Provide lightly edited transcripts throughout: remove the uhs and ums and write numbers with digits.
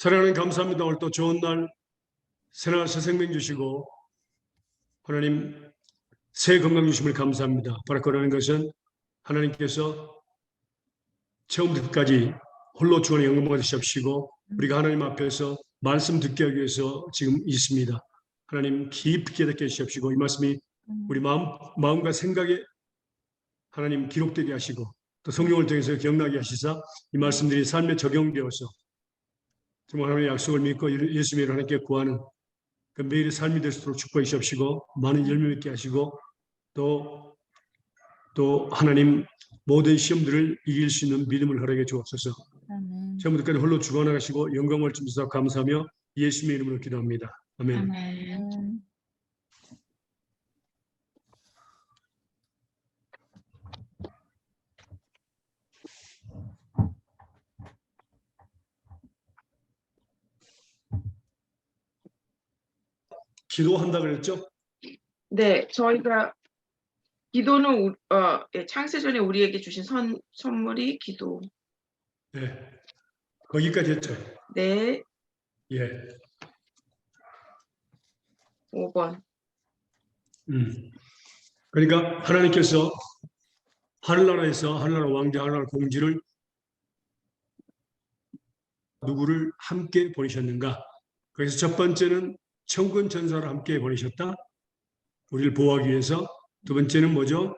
사랑하는 감사합니다. 오늘 또 좋은 날 새날 새 생명 주시고 하나님 새 건강 주심을 감사합니다. 바라고라는 것은 하나님께서 처음부터 끝까지 홀로 주원의 영광 받으시옵시고 우리가 하나님 앞에서 말씀 듣게 하기 위해서 지금 있습니다. 하나님 깊게 듣게 하시옵시고 이 말씀이 우리 마음과 생각에 하나님 기록되게 하시고 또 성령을 통해서 기억나게 하시사 이 말씀들이 삶에 적용되어서 정말 하나님의 약속을 믿고 예수님의 하나님께 구하는 그 매일의 삶이 될 수 있도록 축복해 주시옵시고 많은 열매 맺게 하시고 또 하나님 모든 시험들을 이길 수 있는 믿음을 허락해 주옵소서. 처음부터까지 홀로 주관하시고 영광을 주셔서 감사하며 예수님의 이름으로 기도합니다. 아멘. 아멘. 기도한다 그랬죠? 네, 저희가 기도는 창세전에 우리에게 주신 선물이 기도. 네. 거기까지 했죠. 네, 예. 5번. 그러니까 하나님께서 하늘나라에서 하늘나라 왕자, 하늘나라 공주를 누구를 함께 보내셨는가? 그래서 첫 번째는 천군 천사를 함께 보내셨다. 우리를 보호하기 위해서. 두 번째는 뭐죠?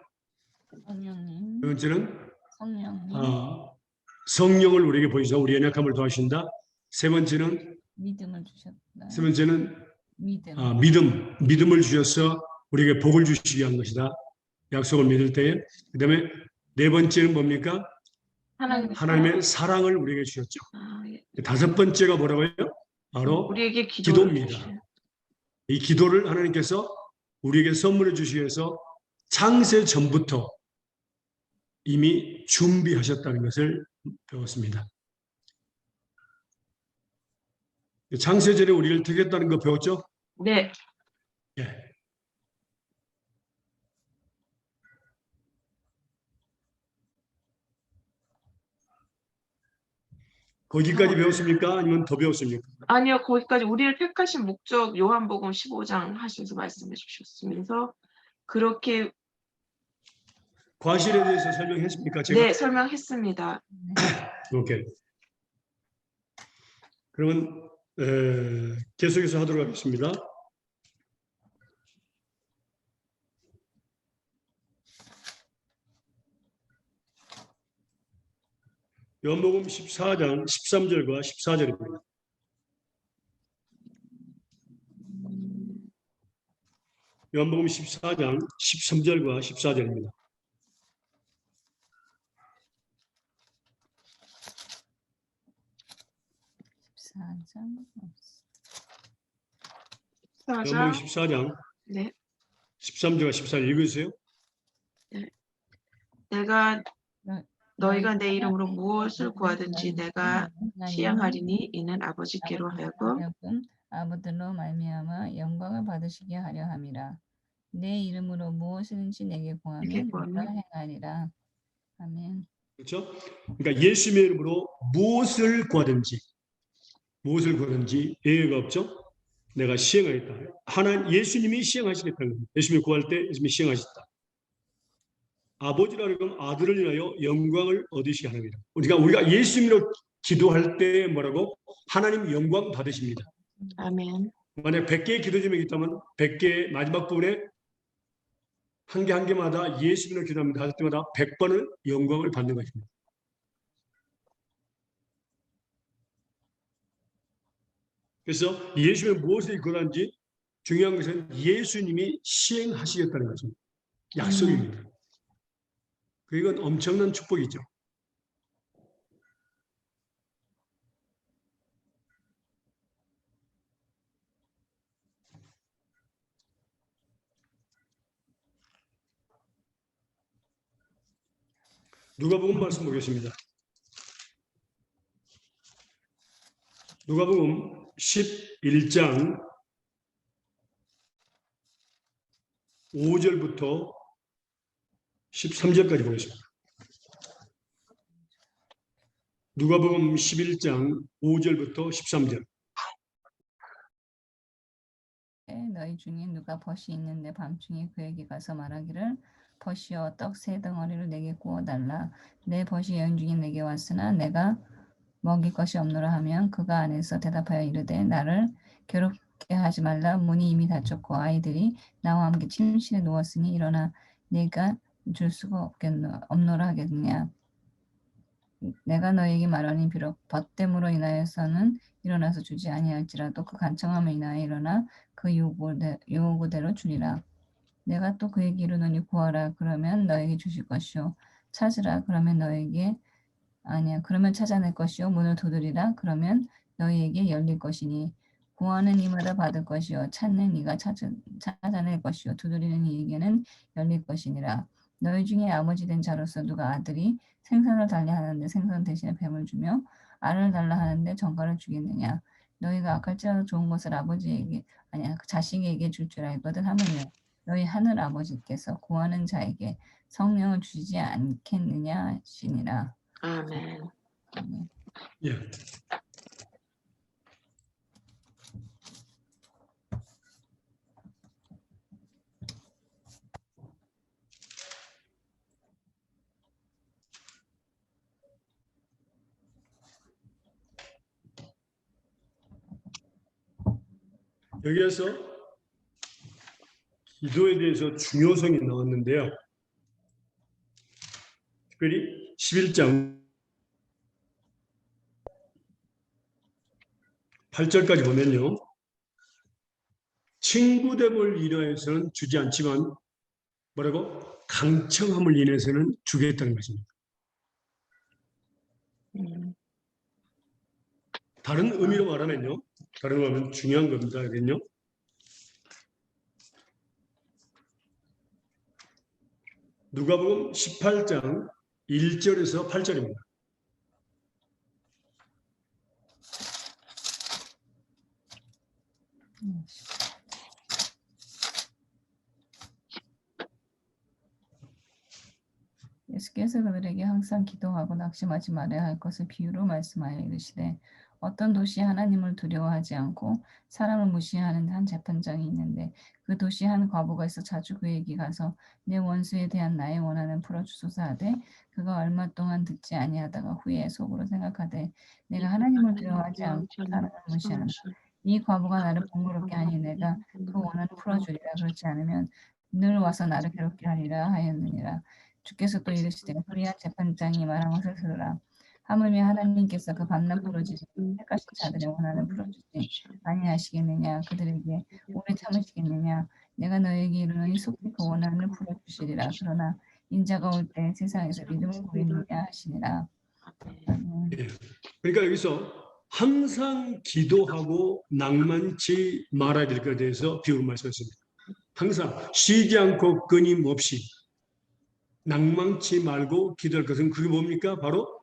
성령님. 두 번째는 성령님. 성령을 우리에게 보이셔서 우리 연약함을 도와주신다. 세 번째는 믿음을 주셨다. 세 번째는 믿음. 믿음을 주셔서 우리에게 복을 주시기 위한 것이다. 약속을 믿을 때에. 그다음에 네 번째는 뭡니까? 하나님의 사랑을 우리에게 주셨죠. 다섯 번째가 뭐라고요? 바로 우리에게 기도입니다. 이 기도를 하나님께서 우리에게 선물해 주시기 위해서 창세 전부터 이미 준비하셨다는 것을 배웠습니다. 창세전에 우리를 택했다는 거 배웠죠? 네. 예. 거기까지 배웠습니까? 아니면 더 배웠습니까? 아니요, 거기까지 우리를 택하신 목적 요한복음 15장 하시면서 말씀해 주셨으면서 그렇게 과실에 대해서 설명했습니까? 제가? 네, 설명했습니다. 오케이. 그러면 계속해서 하도록 하겠습니다. 요한복음 14장 13절과 14절입니다. 요한복음 14장 13절과 14절입니다. 14장. 14장 네. 13절과 14절 읽으세요. 네. 너희가 내 이름으로 무엇을 구하든지 내가 시행하리니 이는 아버지께로 하여금 아버지로 말미암아 영광을 받으시게 하려 함이라. 내 이름으로 무엇이든지 내게 구하면 내가 행하리라. 아멘. 그렇죠? 그러니까 예수님의 이름으로 무엇을 구하든지 예외가 없죠. 내가 시행하겠다. 하나님 예수님이 시행하시겠다는 겁니다. 예수님이 구할 때 예수님이 시행하셨다. 아버지라는 건 아들을 인하여 영광을 얻으시게 하느니라. 우리가 예수님으로 기도할 때 뭐라고? 하나님 영광 받으십니다. 아멘. 만약 100개의 기도 제목이 있다면 100개의 마지막 부분에 한 개 한 개마다 예수님으로 기도합니다. 할 때마다 100번을 영광을 받는 것입니다. 그래서 예수님이 무엇을 구하는지 중요한 것은 예수님이 시행하시겠다는 것입니다. 약속입니다. 이건 엄청난 축복이죠. 누가복음 말씀 보겠습니다. 누가복음 11장 5절부터 13절까지 보겠습니다. 누가복음 11장 5절부터 13절. 너희 중에 누가 벗이 있는데 밤중에 그에게 가서 말하기를 벗이여 떡 세 덩어리를 내게 구워 달라. 내 벗이 여인 중에 내게 왔으나 내가 먹일 것이 없노라 하면 그가 안에서 대답하여 이르되 나를 괴롭게 하지 말라. 문이 이미 닫혔고 아이들이 나와 함께 침실에 누웠으니 일어나 내가 줄 수가 없노라 하겠느냐. 내가 너에게 말하니 비록 벗됨으로 인하여서는 일어나서 주지 아니할지라도 그 간청함을 인하여 일어나 그 요구대로 주리라. 내가 또 그에게 이르노니 구하라 그러면 너에게 주실 것이요 찾으라 그러면 그러면 찾아낼 것이요 문을 두드리라 그러면 너희에게 열릴 것이니 구하는 이마다 받을 것이요 찾는 이가 찾아낼 것이요 두드리는 이에게는 열릴 것이니라. 너희 중에 아버지 된 자로서 누가 아들이 생선을 달라 하는데 생선 대신에 뱀을 주며 알을 달라 하는데 전갈을 주겠느냐. 너희가 악할지라도 좋은 것을 자식에게 줄 줄 알거든 하물며 너희 하늘 아버지께서 구하는 자에게 성령을 주시지 않겠느냐 하시니라. 아멘. 예. 여기에서 기도에 대해서 중요성이 나왔는데요. 특별히 11장 8절까지 보면요. 친구됨을 인하여서는 주지 않지만 뭐라고? 강청함을 인해서는 주겠다는 것입니다. 다른 의미로 말하면요. 다른 의미로 말하면 중요한 겁니다. 여기는요. 누가복음 18장 1절에서 8절입니다. 예수께서 그들에게 항상 기도하고 낙심하지 말아야 할 것을 비유로 말씀하여 이르시되 어떤 도시에 하나님을 두려워하지 않고 사람을 무시하는 한 재판장이 있는데 그 도시에 한 과부가 있어 자주 그에게 가서 내 원수에 대한 나의 원한을 풀어주소서 하되 그가 얼마 동안 듣지 아니하다가 후에 속으로 생각하되 내가 하나님을 두려워하지 않고 사람을 무시한다. 이 과부가 나를 번거롭게 하니 내가 그 원한을 풀어주리라. 그렇지 않으면 늘 와서 나를 괴롭게 하리라 하였느니라. 주께서 또 이르시되 불의한 재판장이 말한 것을 들으라. 하물며 하나님께서 그 밤낮 부르짖으시고 택하신 자들의 원한을 풀어주지 아니하시겠느냐. 그들에게 오래 참으시겠느냐. 내가 너에게 이르노니 속히 그 원한을 풀어주시리라. 그러나 인자가 올 때 세상에서 믿음을 구했느냐 하시니라. 예. 그러니까 여기서 항상 기도하고 낭만치 말아야 될 것에 대해서 비유로 말씀했습니다. 항상 쉬지 않고 끊임없이 낭망치 말고 기도할 것은 그게 뭡니까? 바로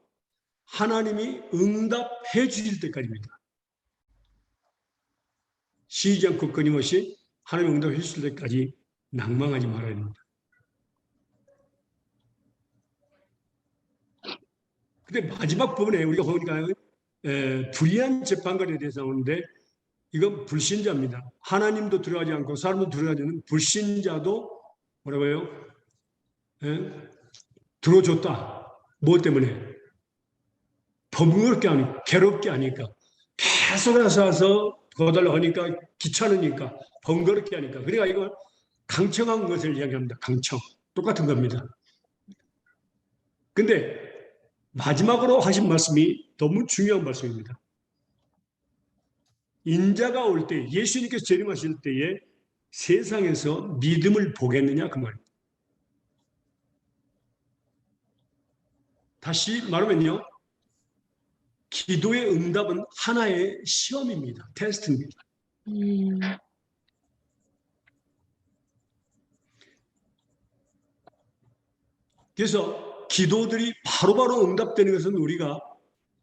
하나님이 응답해 주실 때까지입니다. 쉬지 않고 끊임없이 하나님이 응답해 주실 때까지 낭망하지 말아야 됩니다. 근데 마지막 부분에 우리가 보니까 불의한 재판관에 대해서 나오는데 이건 불신자입니다. 하나님도 두려워하지 않고 사람도 두려워하지 않는 불신자도 뭐라고요? 들어줬다. 뭐 때문에? 번거롭게 하니까, 괴롭게 하니까, 계속 와서 도와달라고 하니까 귀찮으니까, 번거롭게 하니까. 그러니까 이걸 강청한 것을 이야기합니다. 강청. 똑같은 겁니다. 근데 마지막으로 하신 말씀이 너무 중요한 말씀입니다. 인자가 올 때, 예수님께서 재림하실 때에 세상에서 믿음을 보겠느냐 그 말입니다. 다시 말하면요. 기도의 응답은 하나의 시험입니다. 테스트입니다. 그래서 기도들이 바로바로 응답되는 것은 우리가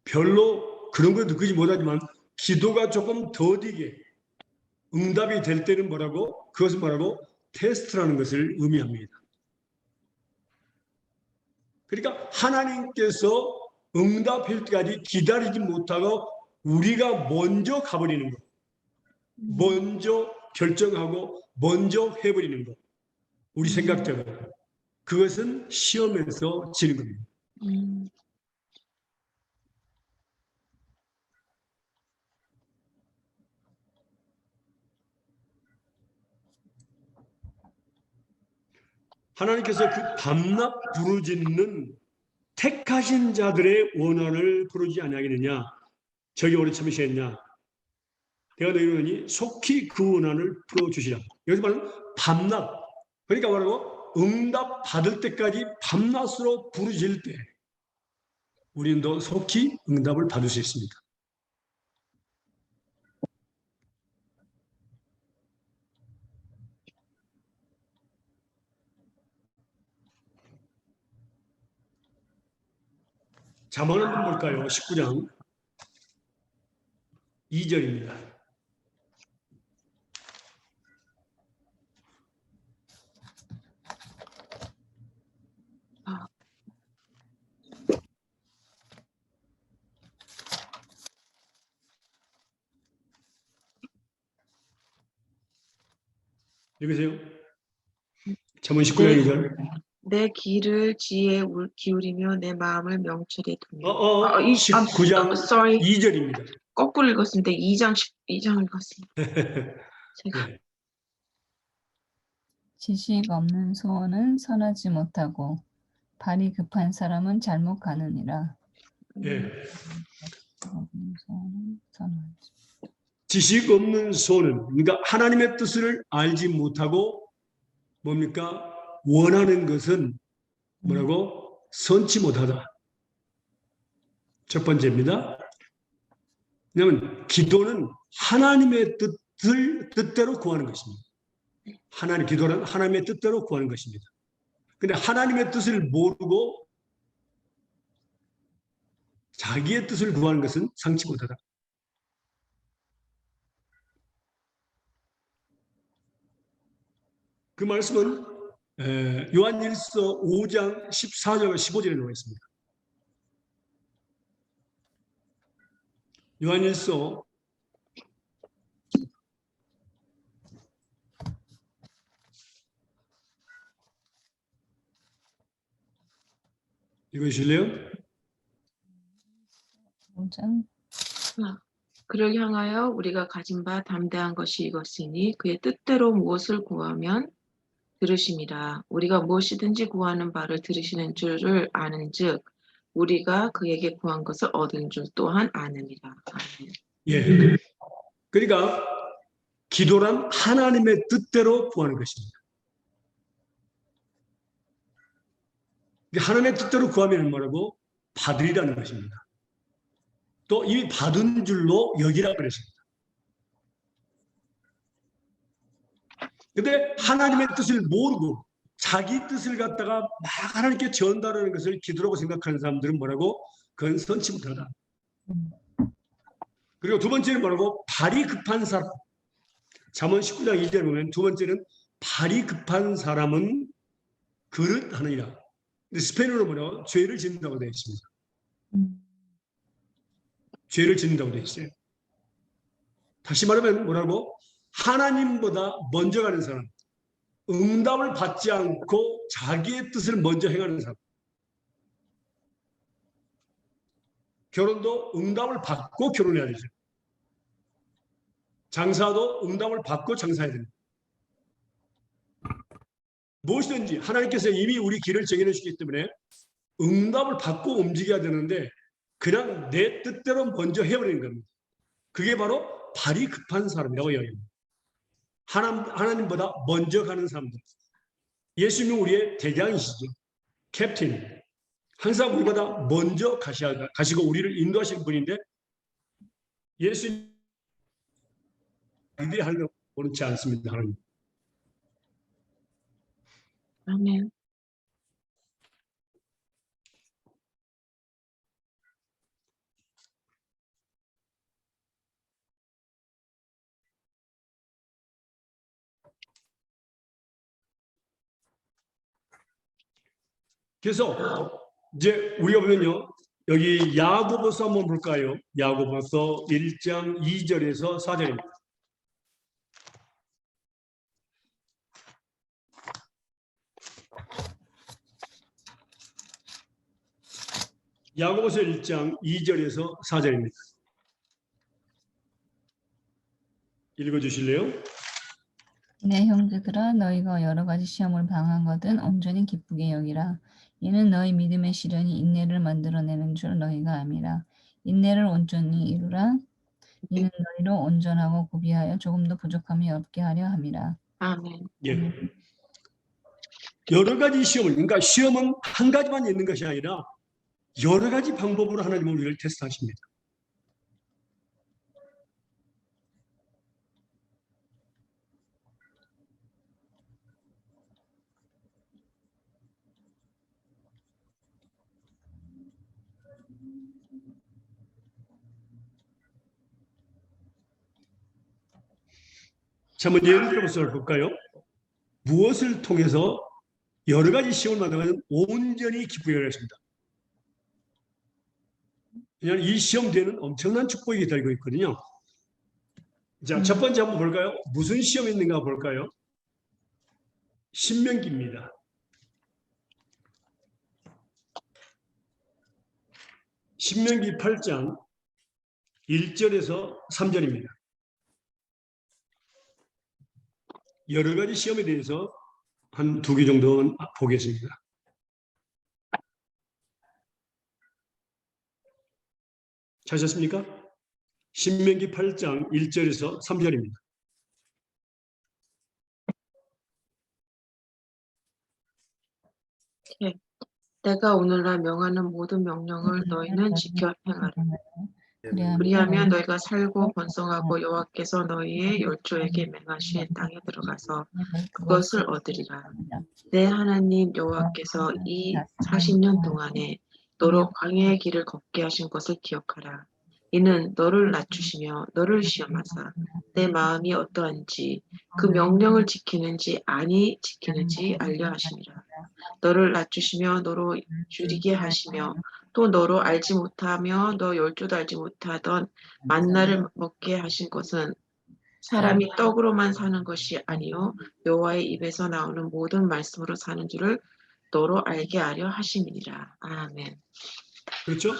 별로 그런 걸 느끼지 못하지만 기도가 조금 더디게 응답이 될 때는 뭐라고? 그것은 뭐라고? 테스트라는 것을 의미합니다. 그러니까 하나님께서 응답할 때까지 기다리지 못하고 우리가 먼저 가버리는 것, 먼저 결정하고 먼저 해버리는 것, 우리 생각대로. 그것은 시험에서 지는 겁니다. 음. 하나님께서 그 밤낮 부르짖는 택하신 자들의 원한을 부르지 아니하겠느냐? 저기 오래 참으시겠냐? 내가 너희는 속히 그 원한을 풀어주시라. 여기서 말하는 밤낮. 그러니까 뭐라고? 응답 받을 때까지 밤낮으로 부르짖을 때 우리는 더 속히 응답을 받을 수 있습니다. 잠언 한번 볼까요? 19장 2절입니다. 아. 읽으세요. 잠언 19장 2절. 내 귀를 지혜에 기울이며 내 마음을 명철에 두며. 19장 sorry. 2절입니다. 거꾸로 읽었습니다. 2장 읽었습니다. 제가 네. 지식 없는 소원은 선하지 못하고 발이 급한 사람은 잘못 가느니라. 예. 없는 소원은 선하지. 지식 없는 소는, 그러니까 하나님의 뜻을 알지 못하고 뭡니까? 원하는 것은 뭐라고? 선치 못하다. 첫 번째입니다. 왜냐하면 기도는 하나님의 뜻대로 구하는 것입니다. 기도는 하나님의 뜻대로 구하는 것입니다. 근데 하나님의 뜻을 모르고 자기의 뜻을 구하는 것은 상치 못하다. 그 말씀은 요한일서 5장 14절 15절에 나와 있습니다. 요한일서 읽으실래요? 5장 그를 향하여 우리가 가진 바 담대한 것이 이것이니 그의 뜻대로 무엇을 구하면 들으심이라. 우리가 무엇이든지 구하는 바를 들으시는 줄을 아는즉 우리가 그에게 구한 것을 얻은 줄 또한 아느니라. 아멘. 예. 그러니까 기도란 하나님의 뜻대로 구하는 것입니다. 하나님의 뜻대로 구하면 뭐라고? 받으리라는 것입니다. 또 이미 받은 줄로 여기라 그랬습니다. 근데 하나님의 뜻을 모르고 자기 뜻을 갖다가 막 하나님께 전달하는 것을 기도라고 생각하는 사람들은 뭐라고? 그건 선치 못하다. 그리고 두 번째는 뭐라고? 발이 급한 사람. 잠언 19장 2절에 보면 두 번째는 발이 급한 사람은 그릇하느니라. 근데 스페인어로 뭐냐고? 죄를 짓는다고 되어 있습니다. 죄를 짓는다고 되어 있어요. 다시 말하면 뭐라고? 하나님보다 먼저 가는 사람. 응답을 받지 않고 자기의 뜻을 먼저 행하는 사람. 결혼도 응답을 받고 결혼해야 되죠. 장사도 응답을 받고 장사해야 됩니다. 무엇이든지 하나님께서 이미 우리 길을 정해 주시기 때문에 응답을 받고 움직여야 되는데 그냥 내 뜻대로 먼저 해버리는 겁니다. 그게 바로 발이 급한 사람이라고 이야기합니다. 하나님보다 먼저 가는 사람들. 예수님은 우리의 대장이시죠. 캡틴. 항상 우리보다 먼저 가시고 우리를 인도하시는 분인데 예수님 위대하려고 원치 않습니다. 하나님. 아멘. 그래서 이제 우리가 보면요. 여기 야고보서 한번 볼까요? 야고보서 1장 2절에서 4절입니다. 야고보서 1장 2절에서 4절입니다. 읽어주실래요? 내 형제들아 너희가 여러 가지 시험을 당한 것은 온전히 기쁘게 여기라. 이는 너희 믿음의 시련이 인내를 만들어내는 줄 너희가 암이라. 인내를 온전히 이루라. 이는 너희로 온전하고 구비하여 조금도 부족함이 없게 하려 함이라. 아멘. 예. 여러 가지 시험을, 그러니까 시험은 한 가지만 있는 것이 아니라 여러 가지 방법으로 하나님은 우리를 테스트하십니다. 자, 한번 예를 들어서 볼까요? 무엇을 통해서 여러 가지 시험을 만나면 온전히 기쁘게 하겠습니다. 왜냐하면 이 시험 뒤에는 엄청난 축복이 기다리고 있거든요. 자, 첫 번째 한번 볼까요? 무슨 시험이 있는가 볼까요? 신명기입니다. 신명기 8장 1절에서 3절입니다. 여러 가지 시험에 대해서 한 2개 정도 보겠습니다. 찾으셨습니까? 신명기 8장 1절에서 3절입니다. 내가 오늘날 명하는 모든 명령을 너희는 지켜 행하라. 그리하면 너희가 살고 번성하고 여호와께서 너희의 열조에게 맹하신 땅에 들어가서 그것을 얻으리라. 내 하나님 여호와께서 이 40년 동안에 너로 광야의 길을 걷게 하신 것을 기억하라. 이는 너를 낮추시며 너를 시험하사 내 마음이 어떠한지 그 명령을 지키는지 아니 지키는지 알려 하심이라. 너를 낮추시며 너로 줄이게 하시며 또 너로 알지 못하며 너 열조도 알지 못하던 만나를 먹게 하신 것은 사람이 떡으로만 사는 것이 아니요 여호와의 입에서 나오는 모든 말씀으로 사는 줄을 너로 알게 하려 하심이니라. 아멘. 그렇죠?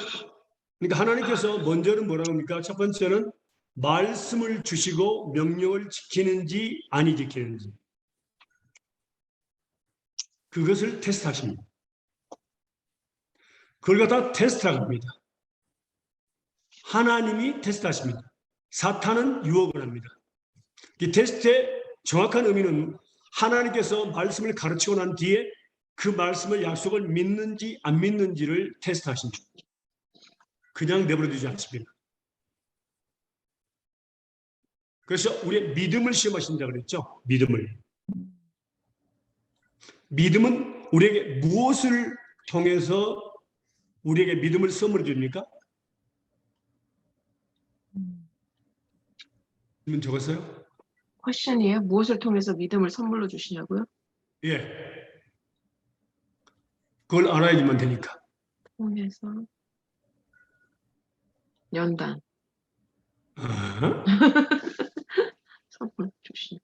그러니까 하나님께서 먼저는 뭐라고 합니까? 첫 번째는 말씀을 주시고 명령을 지키는지 아니 지키는지 그것을 테스트하십니다. 그걸 갖다 테스트라고 합니다. 하나님이 테스트하십니다. 사탄은 유혹을 합니다. 이 테스트의 정확한 의미는 하나님께서 말씀을 가르치고 난 뒤에 그 말씀을 약속을 믿는지 안 믿는지를 테스트하십니다. 그냥 내버려두지 않습니다. 그래서 우리의 믿음을 시험하신다고 그랬죠. 믿음은 우리에게 무엇을 통해서 우리에게 믿음을 선물해 줍니까? 질문 적었어요? 퀘션이에요? 무엇을 통해서 믿음을 선물로 주시냐고요? 예. 그걸 알아야지만 되니까. 통해서 연단 아, 선물 주시.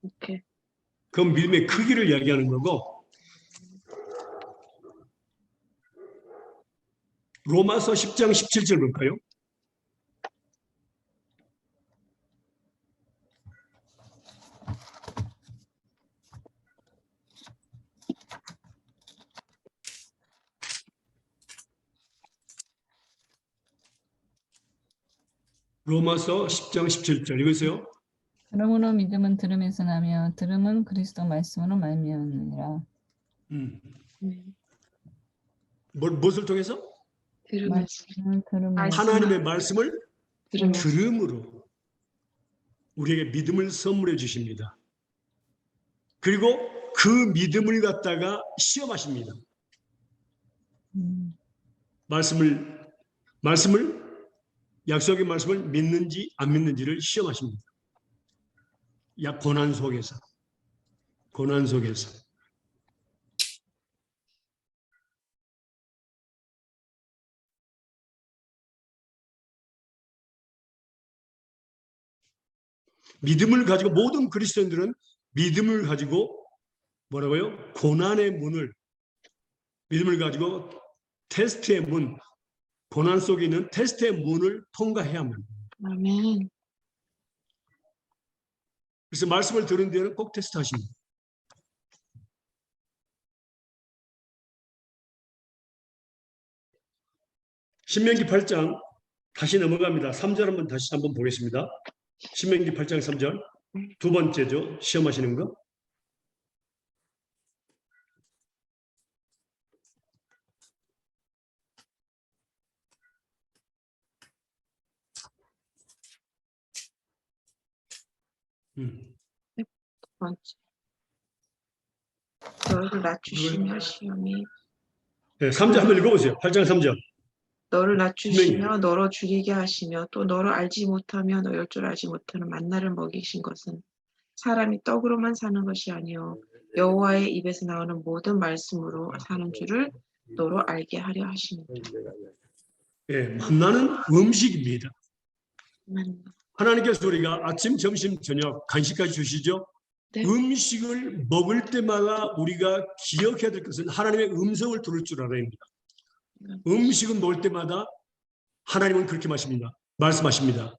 오케이. 그건 믿음의 크기를 이야기하는 거고 로마서 10장 17절 볼까요? 로마서 10장 17절 읽으세요. 그러므로 믿음은 들음에서 나며 들음은 그리스도 말씀으로 말미암느니라. 무엇을 통해서? 들으면서 말씀을 들음으로 하나님의 말씀을 들으면서 들음으로 우리에게 믿음을 선물해 주십니다. 그리고 그 믿음을 갖다가 시험하십니다. 말씀을 약속의 말씀을 믿는지 안 믿는지를 시험하십니다. 고난 속에서. 믿음을 가지고 모든 그리스도인들은 믿음을 가지고 뭐라고요? 고난의 문을 믿음을 가지고 테스트의 문, 고난 속에 있는 테스트의 문을 통과해야만 합니다. 아멘. 그래서 말씀을 들은 뒤에는 꼭 테스트하십니다. 신명기 8장 다시 넘어갑니다. 3절 한번 다시 한번 보겠습니다. 신명기 8장 3절 두 번째죠. 시험하시는 거. 두 번째. 너를 낮추시며 시험이 네, 3절 한번 읽어보세요. 8장 3절. 너를 낮추시며 너로 죽이게 하시며 또 너를 알지 못하며 너일 줄 알지 못하는 만나를 먹이신 것은 사람이 떡으로만 사는 것이 아니요 여호와의 입에서 나오는 모든 말씀으로 사는 줄을 너로 알게 하려 하십니다. 예, 만나는 음식입니다. 만나. 하나님께서 우리가 아침, 점심, 저녁 간식까지 주시죠. 네. 음식을 먹을 때마다 우리가 기억해야 될 것은 하나님의 음성을 들을 줄 알아야 합니다. 음식을 먹을 때마다 하나님은 그렇게 말씀하십니다.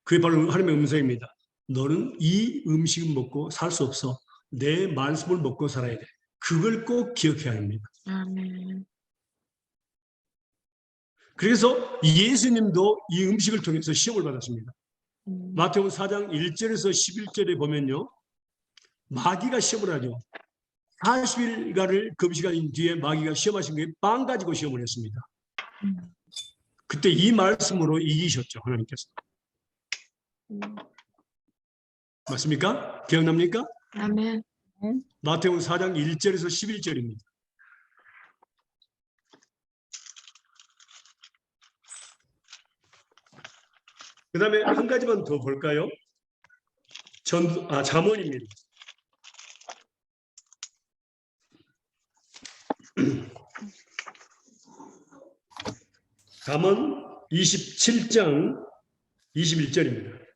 그게 바로 하나님의 음성입니다. 너는 이 음식을 먹고 살 수 없어. 내 말씀을 먹고 살아야 돼. 그걸 꼭 기억해야 합니다. 아멘. 그래서 예수님도 이 음식을 통해서 시험을 받았습니다. 마태복음 4장 1절에서 11절에 보면요. 마귀가 시험을 하죠. 40일간을 금식한 뒤에 마귀가 시험하신 게 빵 가지고 시험을 했습니다. 그때 이 말씀으로 이기셨죠. 하나님께서. 맞습니까? 기억납니까? 아멘. 마태복음 4장 1절에서 11절입니다. 그 다음에 한 가지만 더 볼까요? 잠언입니다. 잠언 27장 21절입니다.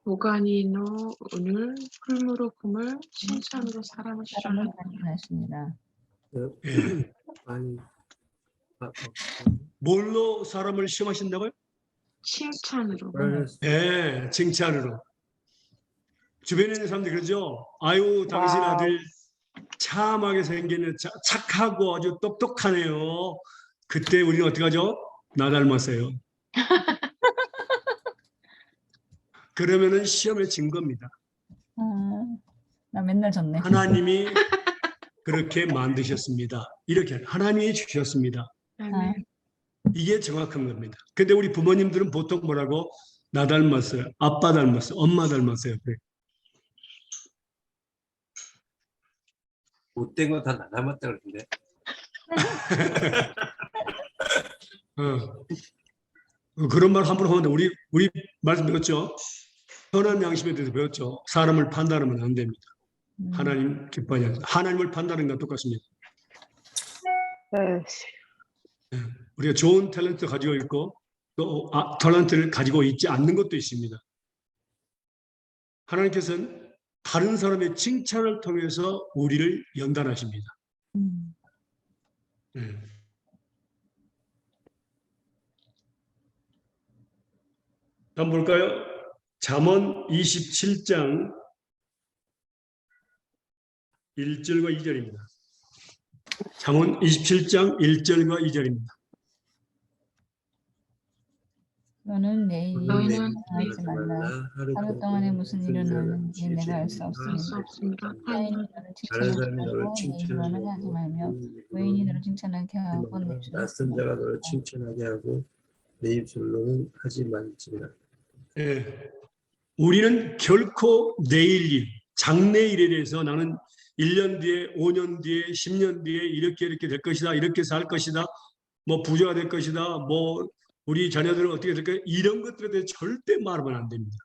보관이 너 오늘 풀무로 kum을 칭찬으로 사람을 사람을 시작하느니라. 하십니다. 예. 아니, 뭘로 사람을 시험하신다고요? 칭찬으로. 예, 칭찬으로. 주변에 있는 사람들이 그러죠. 아유, 당신 아들 참하게 생기는 착하고 아주 똑똑하네요. 그때 우리는 어떻게 하죠? 나 닮았어요. 그러면은 시험의 증거입니다. 나 맨날 졌네. 하나님이 그렇게 만드셨습니다. 이렇게 하나님이 주셨습니다. 아멘. 이게 정확한 겁니다. 근데 우리 부모님들은 보통 뭐라고? 나 닮았어요. 아빠 닮았어요. 엄마 닮았어요. 그래. 못된 거 다 닮았다 그러는데. 그런 말 함부로 하면 안 돼. 우리 말씀 배웠죠? 선한 양심에 대해서 배웠죠. 사람을 판단하면 안 됩니다. 하나님 기뻐하지 않습니다. 하나님을 판단하는 건 똑같습니다. 우리가 좋은 탤런트 가지고 있고 또 탤런트를 가지고 있지 않는 것도 있습니다. 하나님께서는 다른 사람의 칭찬을 통해서 우리를 연단하십니다. 한번 볼까요? 잠언 27장 1절과 2절입니다. 잠언 27장 1절과 2절입니다. 너는 내일 너희는 하지 말라. 하루 동안에 무슨 일이 일어나는지 내가 알 수 알 수 없습니다. 없습니다. 타인이 너를 칭찬하게 하고 내 일만을 하지 말며 외인이 너를 칭찬하게 하고 내 입술을 낯선 자가 너를 칭찬하게 하고 내 입술로는 하지 말지니라. 예. 우리는 결코 내일 일, 장래일에 대해서 나는 1년 뒤에, 5년 뒤에, 10년 뒤에 이렇게 될 것이다. 이렇게 살 것이다. 뭐 부자가 될 것이다. 뭐 우리 자녀들은 어떻게 될 거야. 이런 것들에 대해 절대 말하면 안 됩니다.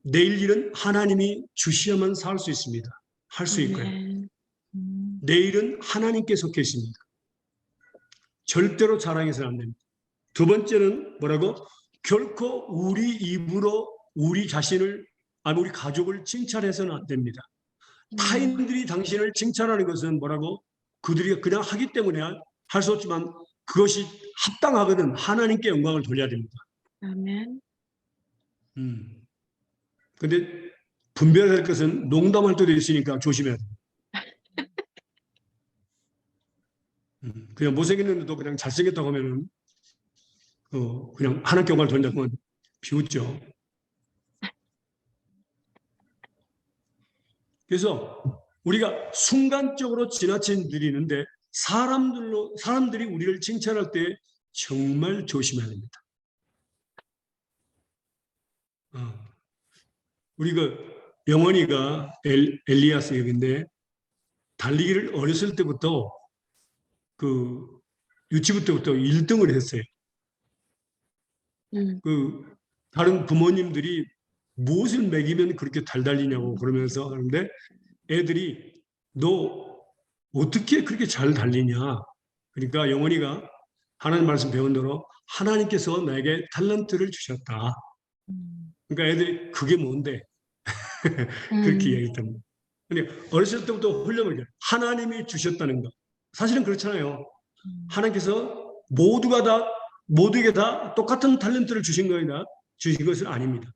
내일 일은 하나님이 주시야만 살 수 있습니다. 할 수 있고요. 아멘. 내일은 하나님께 속해 있습니다. 절대로 자랑해서는 안 됩니다. 두 번째는 뭐라고? 결코 우리 입으로 우리 자신을, 아니 우리 가족을 칭찬해서는 안 됩니다. 타인들이 당신을 칭찬하는 것은 뭐라고? 그들이 그냥 하기 때문에 할 수 없지만 그것이 합당하거든 하나님께 영광을 돌려야 됩니다. 아멘. 근데 분별해야 할 것은 농담할 때도 있으니까 조심해야 돼요. 그냥 못생겼는데도 그냥 잘생겼다고 하면은 그냥 하나님께 영광을 돌린다고 하면 비웃죠. 그래서 우리가 순간적으로 지나친 일이 있는데 사람들이 우리를 칭찬할 때 정말 조심해야 됩니다. 우리 영원이가 엘리야스 얘기인데 달리기를 어렸을 때부터 유치부 때부터 1등을 했어요. 다른 부모님들이 무엇을 먹이면 그렇게 달리냐고 그러면서 하는데 애들이 너 어떻게 그렇게 잘 달리냐. 그러니까 영원이가 하나님 말씀 배운 대로 하나님께서 나에게 탤런트를 주셨다. 그러니까 애들이 그게 뭔데? 그렇게 이야기했답니다. 근데 어렸을 때부터 훈련을 하나님이 주셨다는 것. 사실은 그렇잖아요. 하나님께서 모두에게 다 똑같은 탤런트를 주신 것은 아닙니다.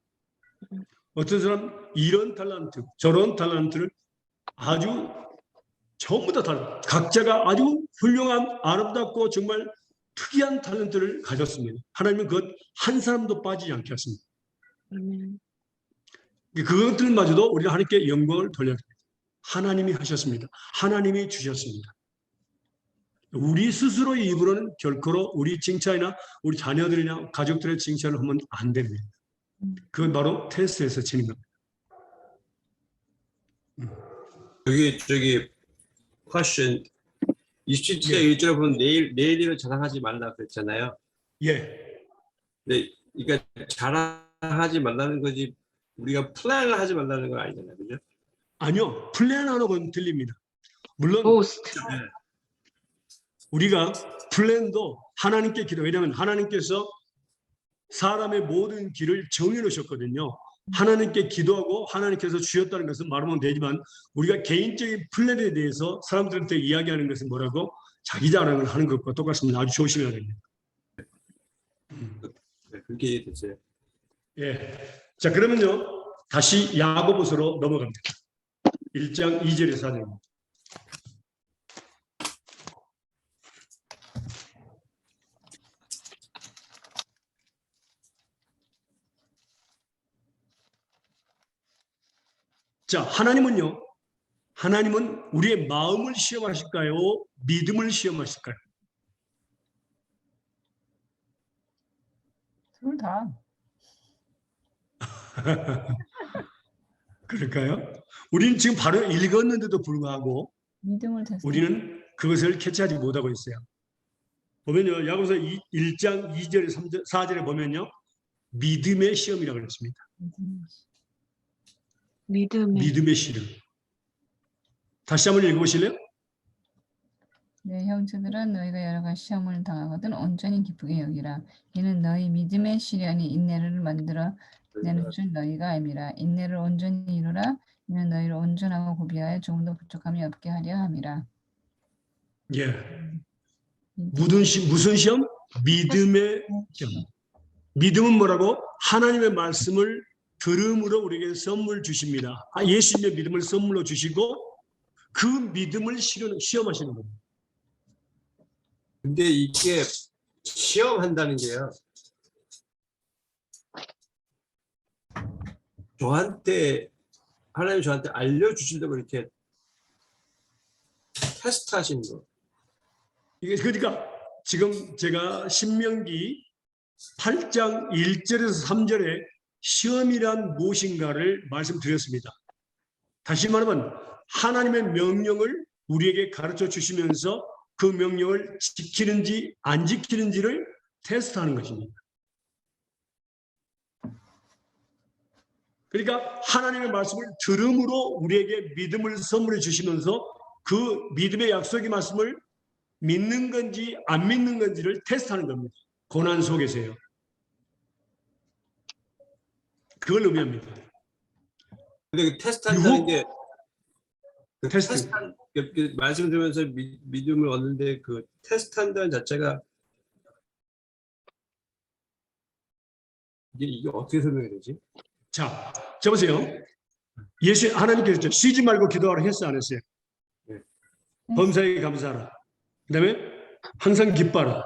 어떤 사람 이런 탤런트, 저런 탤런트를 아주 전부 다 달라. 각자가 아주 훌륭한, 아름답고 정말 특이한 탤런트를 가졌습니다. 하나님은 그것 한 사람도 빠지지 않게 하십니다. 그것들마저도 우리가 하나님께 영광을 돌려야 됩니다. 하나님이 하셨습니다. 하나님이 주셨습니다. 우리 스스로의 입으로는 결코 우리 칭찬이나 우리 자녀들이나 가족들의 칭찬을 하면 안 됩니다. 그건 바로 테스트에서 치는 겁니다. 저기 question 27절 예. 1절에 보면 내일을 자랑하지 말라 그랬잖아요. 예. 네, 그러니까 자랑하지 말라는 거지 우리가 플랜을 하지 말라는 건 아니잖아요, 그죠? 아니요, 플랜하는 건 틀립니다. 물론 보스트. 우리가 플랜도 하나님께 왜냐하면 하나님께서 사람의 모든 길을 정해놓으셨거든요. 하나님께 기도하고 하나님께서 주셨다는 것은 말하면 되지만 우리가 개인적인 플랜에 대해서 사람들한테 이야기하는 것은 뭐라고? 자기 자랑을 하는 것과 똑같습니다. 아주 조심해야 됩니다. 네, 그렇게 이해됐어요. 예. 자, 그러면요. 다시 야고보서로 넘어갑니다. 1장 2절에서 4절입니다. 자, 하나님은 우리의 마음을 시험하실까요? 믿음을 시험하실까요? 둘 다. 그럴까요? 우리는 지금 바로 읽었는데도 불구하고 믿음을 테스트. 우리는 그것을 캐치하지 못하고 있어요. 보면요, 야고보서 1장 2절, 3절, 4절에 보면요, 믿음의 시험이라고 그랬습니다. 믿음의 시험. 다시 한번 읽어보실래요? 내 형제들아 너희가 여러 가지 시험을 당하거든 온전히 기쁘게 여기라. 이는 너희 믿음의 시련이 인내를 만들어 내는 줄 너희가 알미라. 인내를 온전히 이루라. 이는 너희를 온전하고 고비하여 조금도 부족함이 없게 하려 함이라. 예. 무슨 시험? 믿음의 시험. 믿음은 뭐라고? 하나님의 말씀을 들음으로 우리에게 선물 주십니다. 예수님의 믿음을 선물로 주시고 그 믿음을 시험하시는 겁니다. 근데 이게 시험한다는 게요. 하나님 저한테 알려주신다고 이렇게 테스트 하신 거. 이게 그러니까 지금 제가 신명기 8장 1절에서 3절에 시험이란 무엇인가를 말씀드렸습니다. 다시 말하면 하나님의 명령을 우리에게 가르쳐 주시면서 그 명령을 지키는지 안 지키는지를 테스트하는 것입니다. 그러니까 하나님의 말씀을 들음으로 우리에게 믿음을 선물해 주시면서 그 믿음의 약속의 말씀을 믿는 건지 안 믿는 건지를 테스트하는 겁니다. 고난 속에서요. 그걸 의미합니다. 근데 그 테스트한다는 유혹 게 테스트. 그 말씀 들으면서 믿음을 얻는데 그 테스트한다는 자체가 이게 어떻게 설명해야 되지? 자, 보세요. 예수 하나님께서 쉬지 말고 기도하라 했어 안 했어요? 네. 범사에게 감사하라. 그다음에 항상 기뻐하라.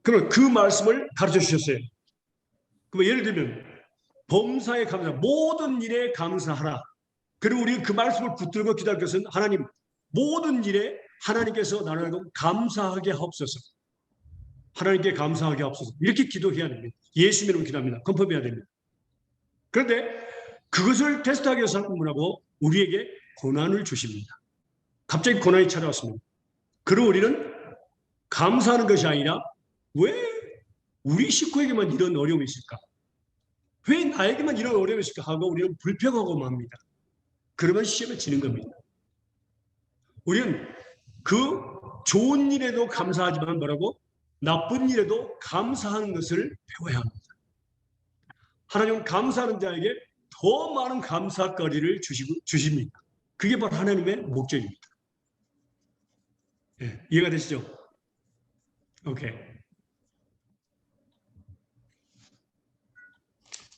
그럼 그 말씀을 가르쳐 주셨어요. 그럼 예를 들면 범사에 감사, 모든 일에 감사하라. 그리고 우리 그 말씀을 붙들고 기도할 것은 하나님 모든 일에 하나님께서 나를 감사하게 하옵소서. 하나님께 감사하게 하옵소서. 이렇게 기도해야 됩니다. 예수 이름으로 기도합니다. 컨펌해야 됩니다. 그런데 그것을 테스트하기 위해서 하나님은 우리에게 고난을 주십니다. 갑자기 고난이 찾아왔습니다. 그리고 우리는 감사하는 것이 아니라 왜 우리 식구에게만 이런 어려움이 있을까? 왜 나에게만 이런 어려움이 있을까 하고 우리는 불평하고 맙니다. 그러면 시험에 지는 겁니다. 우리는 그 좋은 일에도 감사하지만 뭐라고? 나쁜 일에도 감사하는 것을 배워야 합니다. 하나님은 감사하는 자에게 더 많은 감사거리를 주십니다. 그게 바로 하나님의 목적입니다. 예, 이해가 되시죠? 오케이.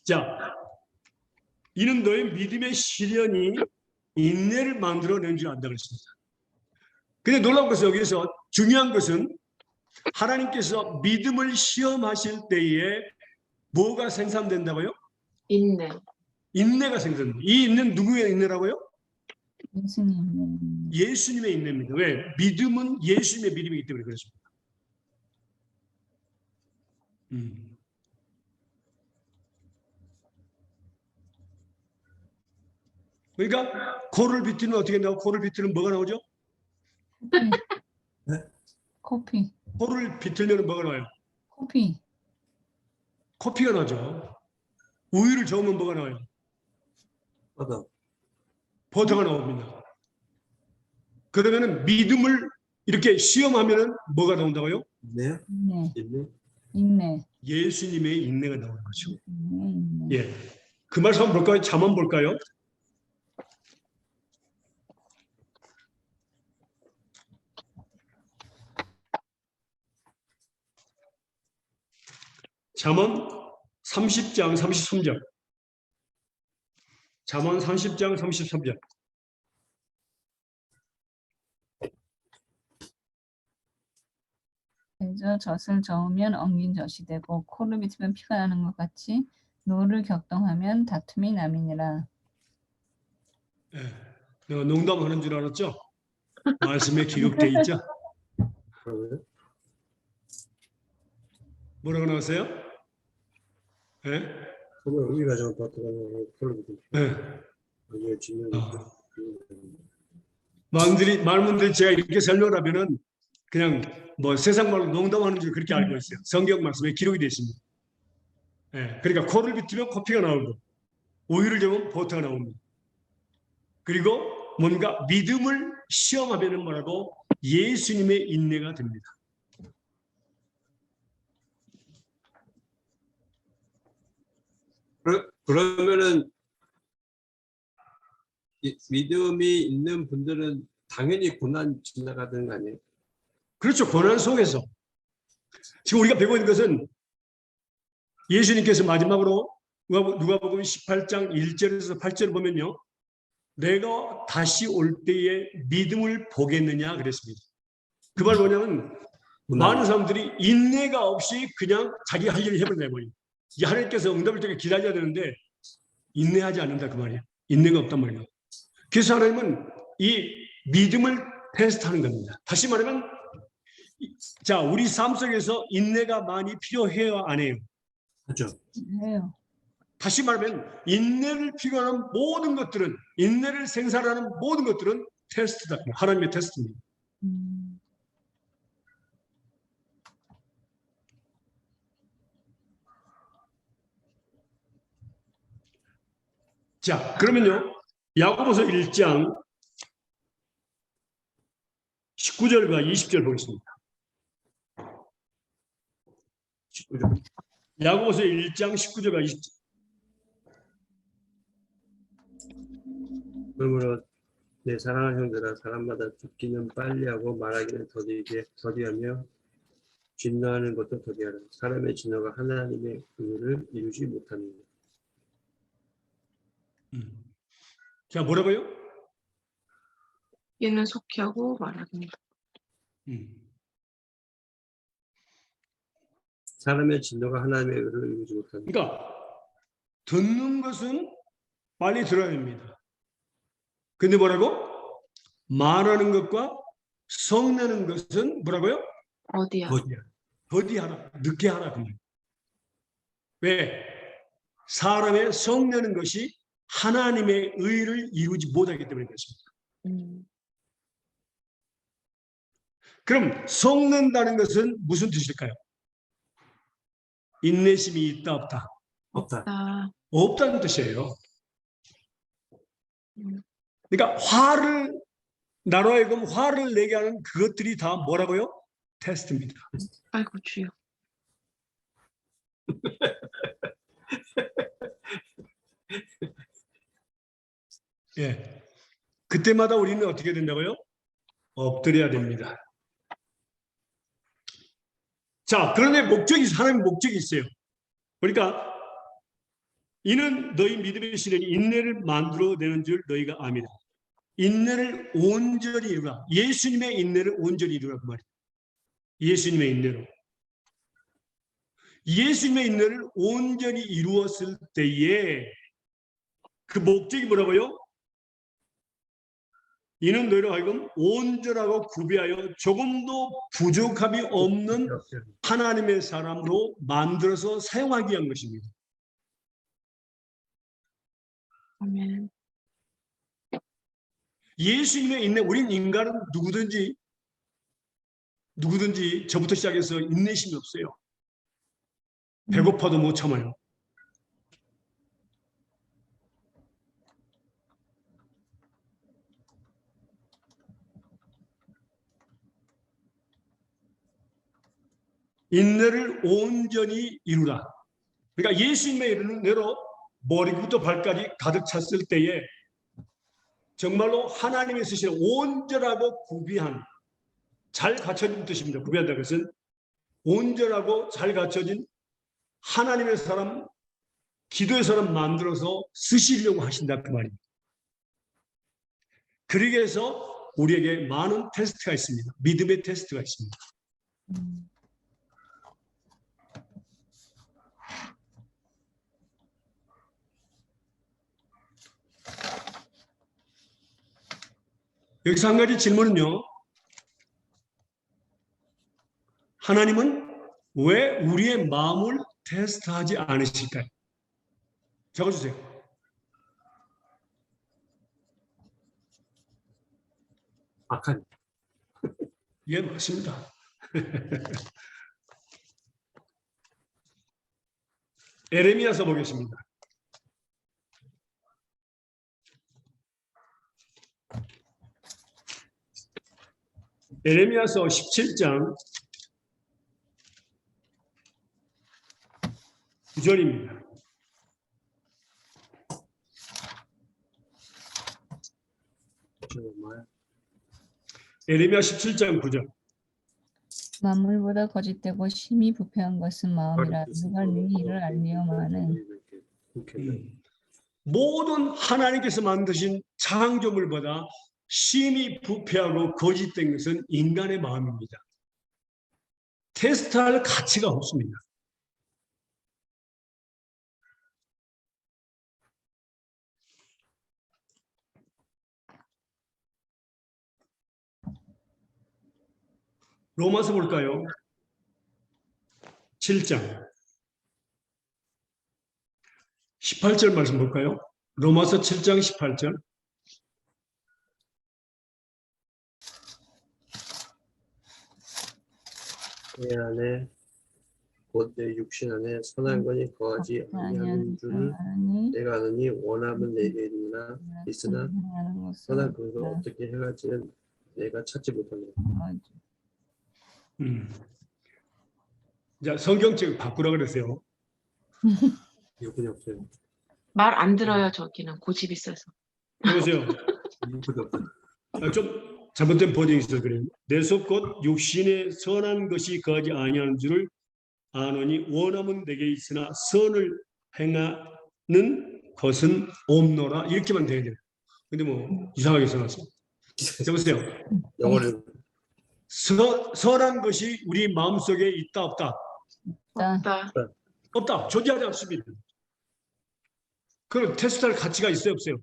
자, 이는 너의 믿음의 시련이 인내를 만들어낸 줄 안다 그랬습니다. 근데 놀라운 것은 여기서 중요한 것은 하나님께서 믿음을 시험하실 때에 뭐가 생산된다고요? 인내. 인내가 생산됩니다. 이 인내는 누구의 인내라고요? 예수님. 예수님의 인내입니다. 왜? 믿음은 예수님의 믿음이기 때문에 그렇습니다. 그러니까 코를 비틀면 어떻게 나오고 코를 비틀면 뭐가 나오죠? 코피. 코를 비틀면 뭐가 나와요? 코피. 코피가 나죠. 우유를 저으면 뭐가 나와요? 맞아. 버터가 나옵니다. 그러면은 믿음을 이렇게 시험하면은 뭐가 나온다고요? 있네요? 인내. 있네. 인내. 예수님의 인내가 나오는 거죠. 인내. 예. 그 말씀 한번 볼까요? 잠 한번 볼까요? 잠언 30장 33절. 잠언 30장 33절. 그래서 젖을 저으면 엉긴 젖이 되고 코를 비틀면 피가 나는 것 같이 노를 격동하면 다툼이 남이니라. 예. 내가 농담하는 줄 알았죠? 말씀에 기록돼 있죠? 그러면 뭐라고 나왔어요? 예? 그러면 우리 가정은 버터가 콜로 예. 이게 지는 말문들이 제가 이렇게 설명을 하면은 그냥 뭐 세상 말로 농담하는 줄 그렇게 알고 있어요. 성경 말씀에 기록이 되어 있습니다. 예. 그러니까 코를 비틀면 코피가 나오고 우유를 저으면 버터가 나옵니다. 그리고 뭔가 믿음을 시험하면은 뭐라고? 예수님의 인내가 됩니다. 그러면은 믿음이 있는 분들은 당연히 고난 지나가는 거 아니에요? 그렇죠. 고난 속에서. 지금 우리가 배우고 있는 것은 예수님께서 마지막으로 누가복음 18장 1절에서 8절을 보면요. 내가 다시 올 때에 믿음을 보겠느냐 그랬습니다. 그 말 뭐냐면 많은 사람들이 인내가 없이 그냥 자기 할 일을 해버려요. 이 하나님께서 응답을 때까지 기다려야 되는데 인내하지 않는다 그 말이에요. 인내가 없단 말이에요. 그래서 하나님은 이 믿음을 테스트하는 겁니다. 다시 말하면 자 우리 삶 속에서 인내가 많이 필요해요 안 해요? 하죠. 해요. 다시 말하면 인내를 필요하는 모든 것들은 인내를 생산하는 모든 것들은 테스트다. 하나님의 테스트입니다. 자, 그러면요. 야고보서 1장 19절과 20절 보겠습니다. 19절. 야고보서 1장 19절과 20절. 그러므로 내 사랑하는 형들아, 사람마다 듣기는 빨리하고 말하기는 더디하며 진노하는 것도 더디하라. 사람의 진노가 하나님의 의를 이루지 못합니다. 자, 뭐라고요? 얘는 속히 하고 말하기는. 사람의 진노가 하나님의 의를 이루지 못합니다. 그러니까 듣는 것은 빨리 들어야 됩니다. 근데 뭐라고? 말하는 것과 성내는 것은 뭐라고요? 어디야? 더디하라, 늦게 하라 그 말. 왜? 사람의 성내는 것이 하나님의 의를 이루지 못하기 때문에 그렇습니다. 음, 그럼 성낸다는 것은 무슨 뜻일까요? 인내심이 있다 없다? 없다. 나, 없다는 뜻이에요. 음, 그러니까 화를 나로 하여금 화를 내게 하는 그것들이 다 뭐라고요? 테스트입니다. 아이고 주여. 예. 그때마다 우리는 어떻게 된다고요? 엎드려야 됩니다. 자, 그런데 하나님 목적이 있어요. 그러니까 이는 너희 믿음의 시련이 인내를 만들어내는 줄 너희가 압니다. 인내를 온전히 이루라. 예수님의 인내를 온전히 이루라 그 말이에요. 예수님의 인내로. 예수님의 인내를 온전히 이루었을 때에 그 목적이 뭐라고요? 이는 너희로 하여금 온전하고 구비하여 조금도 부족함이 없는 하나님의 사람으로 만들어서 사용하기 위한 것입니다. 아멘. 예수님의 인내, 우린 인간은 누구든지 저부터 시작해서 인내심이 없어요. 배고파도 못 참아요. 인내를 온전히 이루라. 그러니까 예수님의 인내로 머리부터 발까지 가득 찼을 때에 정말로 하나님이 쓰시는 온전하고 구비한 잘 갖춰진 뜻입니다. 구비한다는 것은 온전하고 잘 갖춰진 하나님의 사람, 기도의 사람 만들어서 쓰시려고 하신다 그 말입니다. 그러기 위해서 우리에게 많은 테스트가 있습니다. 믿음의 테스트가 있습니다. 여기서 한 가지 질문은요. 하나님은 왜 우리의 마음을 테스트하지 않으실까요? 적어주세요. 악한. 예, 맞습니다. 에레미야서 보겠습니다. 에레미야서 17장 9절입니다. 에레미야 17장 9절. 만물보다 거짓되고 심히 부패한 것은 마음이라 누가 네 일을 알리오마는 모든 하나님께서 만드신 창조물보다 심히 부패하고 거짓된 것은 인간의 마음입니다. 테스트할 가치가 없습니다. 로마서 볼까요? 7장 18절 말씀 볼까요? 로마서 7장 18절. 내 안에 곧 내 육신 안에 선한 것이 거하지 아니하는 줄을 내가 아느니 원함은 내게 있으나 선한 것을 어떻게 행할지는 내가 찾지 못하노라. 자, 성경책 바꾸라 그랬어요. 이분이 없어요. 말 안 들어요. 저기는 고집 있어서. 보세요. 이분이 없어요. 좀 잘못된 버전이 있어서 그래요. 내 속 곧 육신에 선한 것이 거하지 아니하는 줄을 아노니 원함은 내게 있으나 선을 행하는 것은 없노라. 이렇게만 돼야 돼요. 근데 뭐 이상하게 써놨어요. 자, 보세요. 영어를 선한 것이 우리 마음속에 있다 없다? 없다. 없다. 존재하지 않습니다. 그럼 테스트할 가치가 있어요 없어요?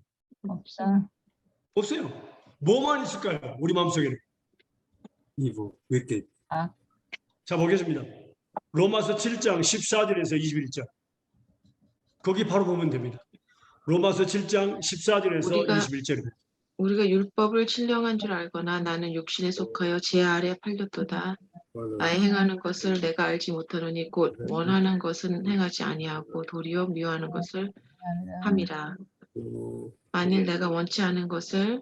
없어. 없어요. 뭐만 있을까요? 우리 마음속에는. evil, wicked. 자, 보겠습니다. 로마서 7장 14절에서 21절. 거기 바로 보면 됩니다. 로마서 7장 14절에서 우리가 21절입니다. 우리가 율법을 신령한 줄 알거나 나는 육신에 속하여 제 아래 팔렸도다. 나의 행하는 것을 내가 알지 못하노니 곧 원하는 것은 행하지 아니하고 도리어 미워하는 것을 함이라. 만일 내가 원치 않은 그것을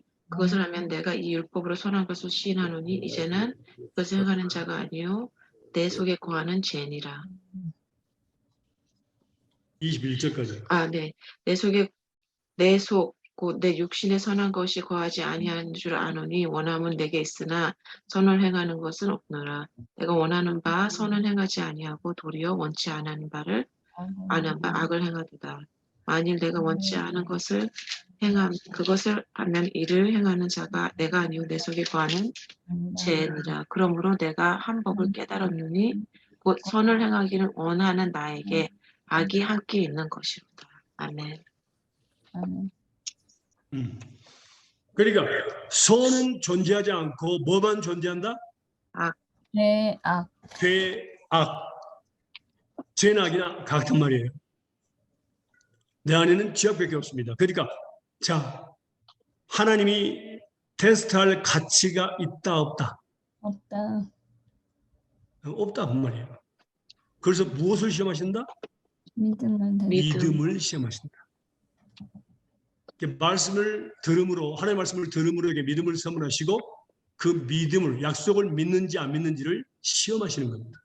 하면 내가 이 율법으로 선한 것을 시인하노니 이제는 그것을 행하는 자가 아니요 내 속에 거하는 죄니라. 21절까지. 네. 내 속 곧 내 육신에 선한 것이 거하지 아니하는 줄 아노니 원함은 내게 있으나 선을 행하는 것은 없노라. 내가 원하는 바 선을 행하지 아니하고 도리어 원치 않은 바를 아는 바 악을 행하도다. 만일 내가 원치 않은 그것을 하면 이를 행하는 자가 내가 아니요 내 속에 거하는 죄니라. 그러므로 내가 한 법을 깨달았느니 곧 선을 행하기를 원하는 나에게 악이 함께 있는 것이로다. 아멘. 그러니까 선은 존재하지 않고 뭐만 존재한다? 네, 악. 죄, 악. 죄는 악이나 같은 말이에요. 내 안에는 죄악밖에 없습니다. 그러니까 자, 하나님이 테스트할 가치가 있다 없다? 없다. 없다 한 말이에요. 그래서 무엇을 시험하신다? 믿음을 믿음을 시험하신다. 말씀을 들음으로 하나님의 말씀을 들음으로 이렇게 믿음을 선물하시고 그 믿음을 약속을 믿는지 안 믿는지를 시험하시는 겁니다.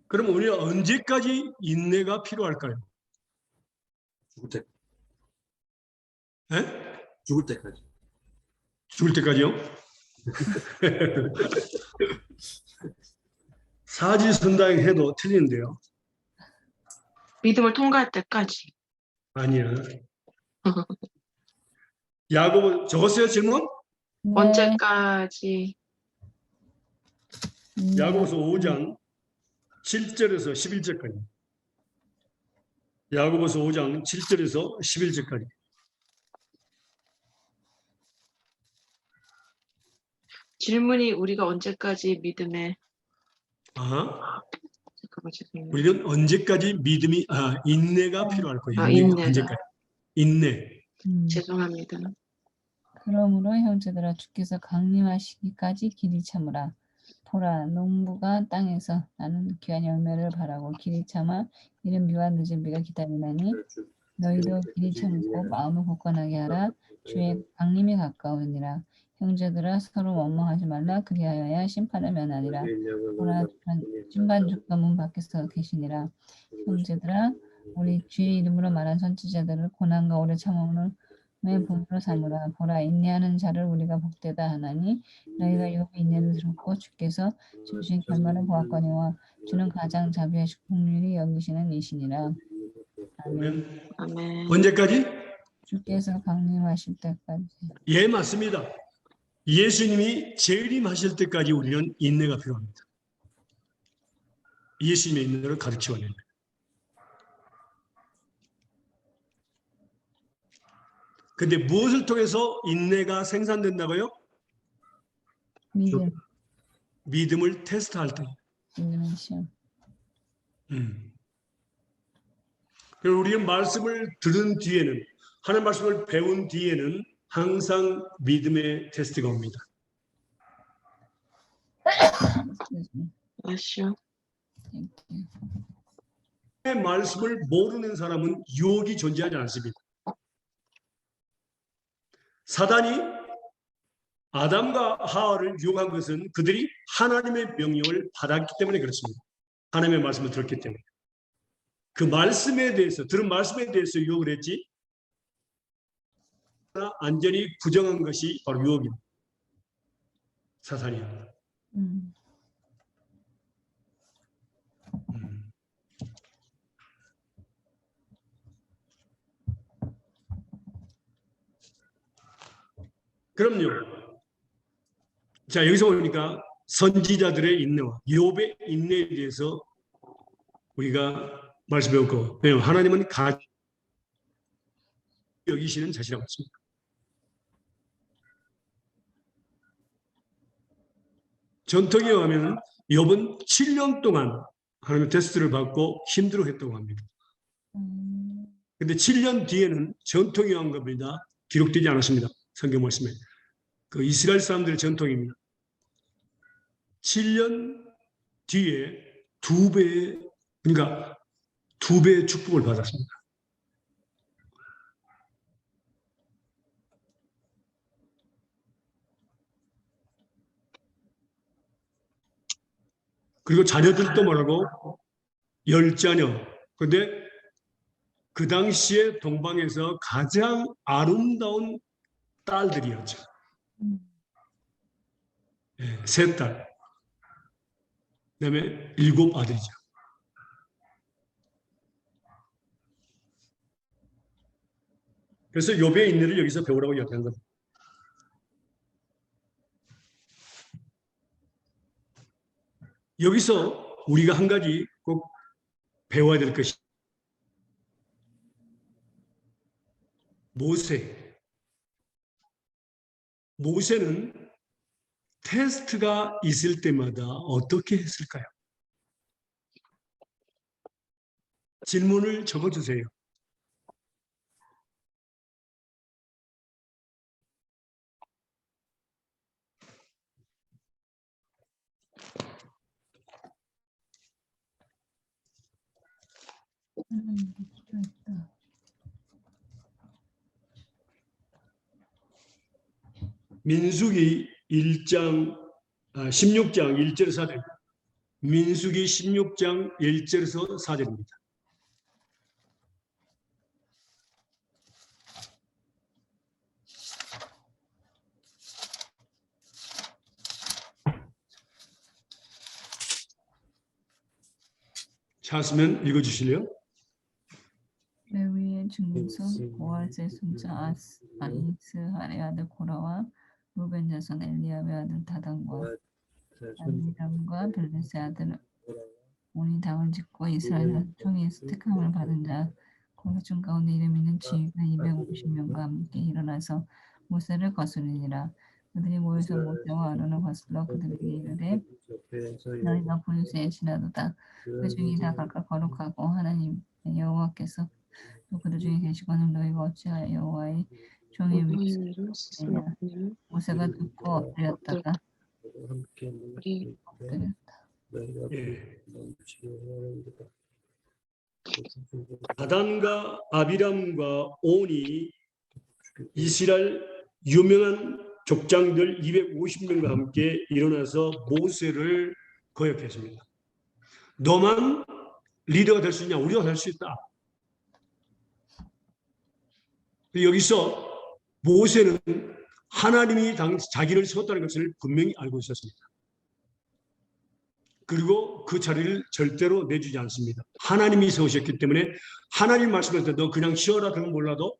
그럼 우리가 언제까지 인내가 필요할까요? 죽을 때, 에? 죽을 때까지. 죽을 때까지요? 사지선다행 해도 틀리는데요. 믿음을 통과할 때까지. 아니야. 야고보 적었어요 질문? 네. 언제까지? 야고보서 5장 7절에서 11절까지. 야고보서 5장 7절에서 11절까지. 질문이 우리가 언제까지 믿음에 잠깐만 죄송해요. 우리는 언제까지 믿음이 인내가 필요할 거예요. 인내가. 언제까지? 인내. 죄송합니다. 그러므로 형제들아 주께서 강림하시기까지 길이 참으라. 보라 농부가 땅에서 나는 귀한 열매를 바라고 길이 참아 이른 비와 늦은 비가 기다리나니 너희도 길이 참고 마음을 굳건하게 하라. 주의 강림이 가까우니라. 형제들아 서로 원망하지 말라. 그리하여야 심판을 면하니라. 보라 준반죽과 문 밖에서 계시니라. 형제들아 우리 주의 이름으로 말한 선지자들을 고난과 오래 참음을 본으로 삼으라. 보라 인내하는 자를 우리가 복되다 하나니 너희가 욥의 인내를 들었고 주께서 주신 결말을 보았거니와 주는 가장 자비하시고 긍휼히 여기시는 이시니라. 아멘. 아멘. 언제까지? 주께서 강림하실 때까지. 예, 맞습니다. 예수님이 재림하실 때까지 우리는 인내가 필요합니다. 예수님의 인내를 가르치고 있는 거예요. 근데 무엇을 통해서 인내가 생산된다고요? 믿음. 믿음을 테스트할 때. 믿음의 시험. 그리고 우리가 말씀을 들은 뒤에는, 하나님 말씀을 배운 뒤에는 항상 믿음의 테스트가 옵니다. Excuse me. 아시오. Thank you. 하나님의 말씀을 모르는 사람은 유혹이 존재하지 않습니다. 사단이 아담과 하와를 유혹한 것은 그들이 하나님의 명령을 받았기 때문에 그렇습니다. 하나님의 말씀을 들었기 때문에. 그 말씀에 대해서, 들은 말씀에 대해서 유혹을 했지, 완전히 부정한 것이 바로 유혹입니다. 사탄이야. 음. 그럼요. 자, 여기서 보니까 선지자들의 인내와 욥의 인내에 대해서 우리가 말씀 배웠고, 왜냐하면 하나님은 가지 여기시는 자시라고 했습니다. 전통에 의하면 욥은 7년 동안 하나님의 테스트를 받고 힘들어했다고 합니다. 근데 7년 뒤에는 전통에 의한 겁니다. 기록되지 않았습니다. 성경 말씀에. 그 이스라엘 사람들의 전통입니다. 7년 뒤에 그러니까 두 배의 축복을 받았습니다. 그리고 자녀들도 말하고 10자녀. 근데 그 당시에 동방에서 가장 아름다운 딸들이었죠. 네, 3딸. 그다음에 7 아들이죠. 그래서 욥의 인내를 여기서 배우라고 이야기한 겁니다. 여기서 우리가 한 가지 꼭 배워야 될 것이 모세는 테스트가 있을 때마다 어떻게 했을까요? 질문을 적어주세요. 필요했다. 민수기 16장 1절에서 4절. 민수기 16장 1절에서 4절입니다. 찾으면 읽어주실래요? 레위의 중손 보아스의 손자 아이스하의 아들 고라와 루벤 자손 엘리압의 아들 다단과 아미람과 벨벳의 아들 온이 당을 짓고 이스라엘 총회에서 택함을 받은 자 공회중 가운데 이름 있는 지휘가 250명과 함께 일어나서 모세를 거스르니라. 그들이 모여서 모세와 아론을 거슬러 그들에게 이르되 너희가 분수에 지나도다. 그 중에 다 각각 거룩하고 하나님 여호와께서 또 그들 중에 계시거늘 너희가 어찌하여 여호와의 종의 위치냐. 모세가 듣고 엎드렸다가 엎드렸다. 예. 다단과 아비람과 온이 이스라엘 유명한 족장들 250명과 함께 일어나서 모세를 거역했습니다. 너만 리더가 될 수 있냐? 우리가 될 수 있다. 여기서 모세는 하나님이 자기를 세웠다는 것을 분명히 알고 있었습니다. 그리고 그 자리를 절대로 내주지 않습니다. 하나님이 세우셨기 때문에 하나님 말씀할 때 너 그냥 쉬어라 그러면 몰라도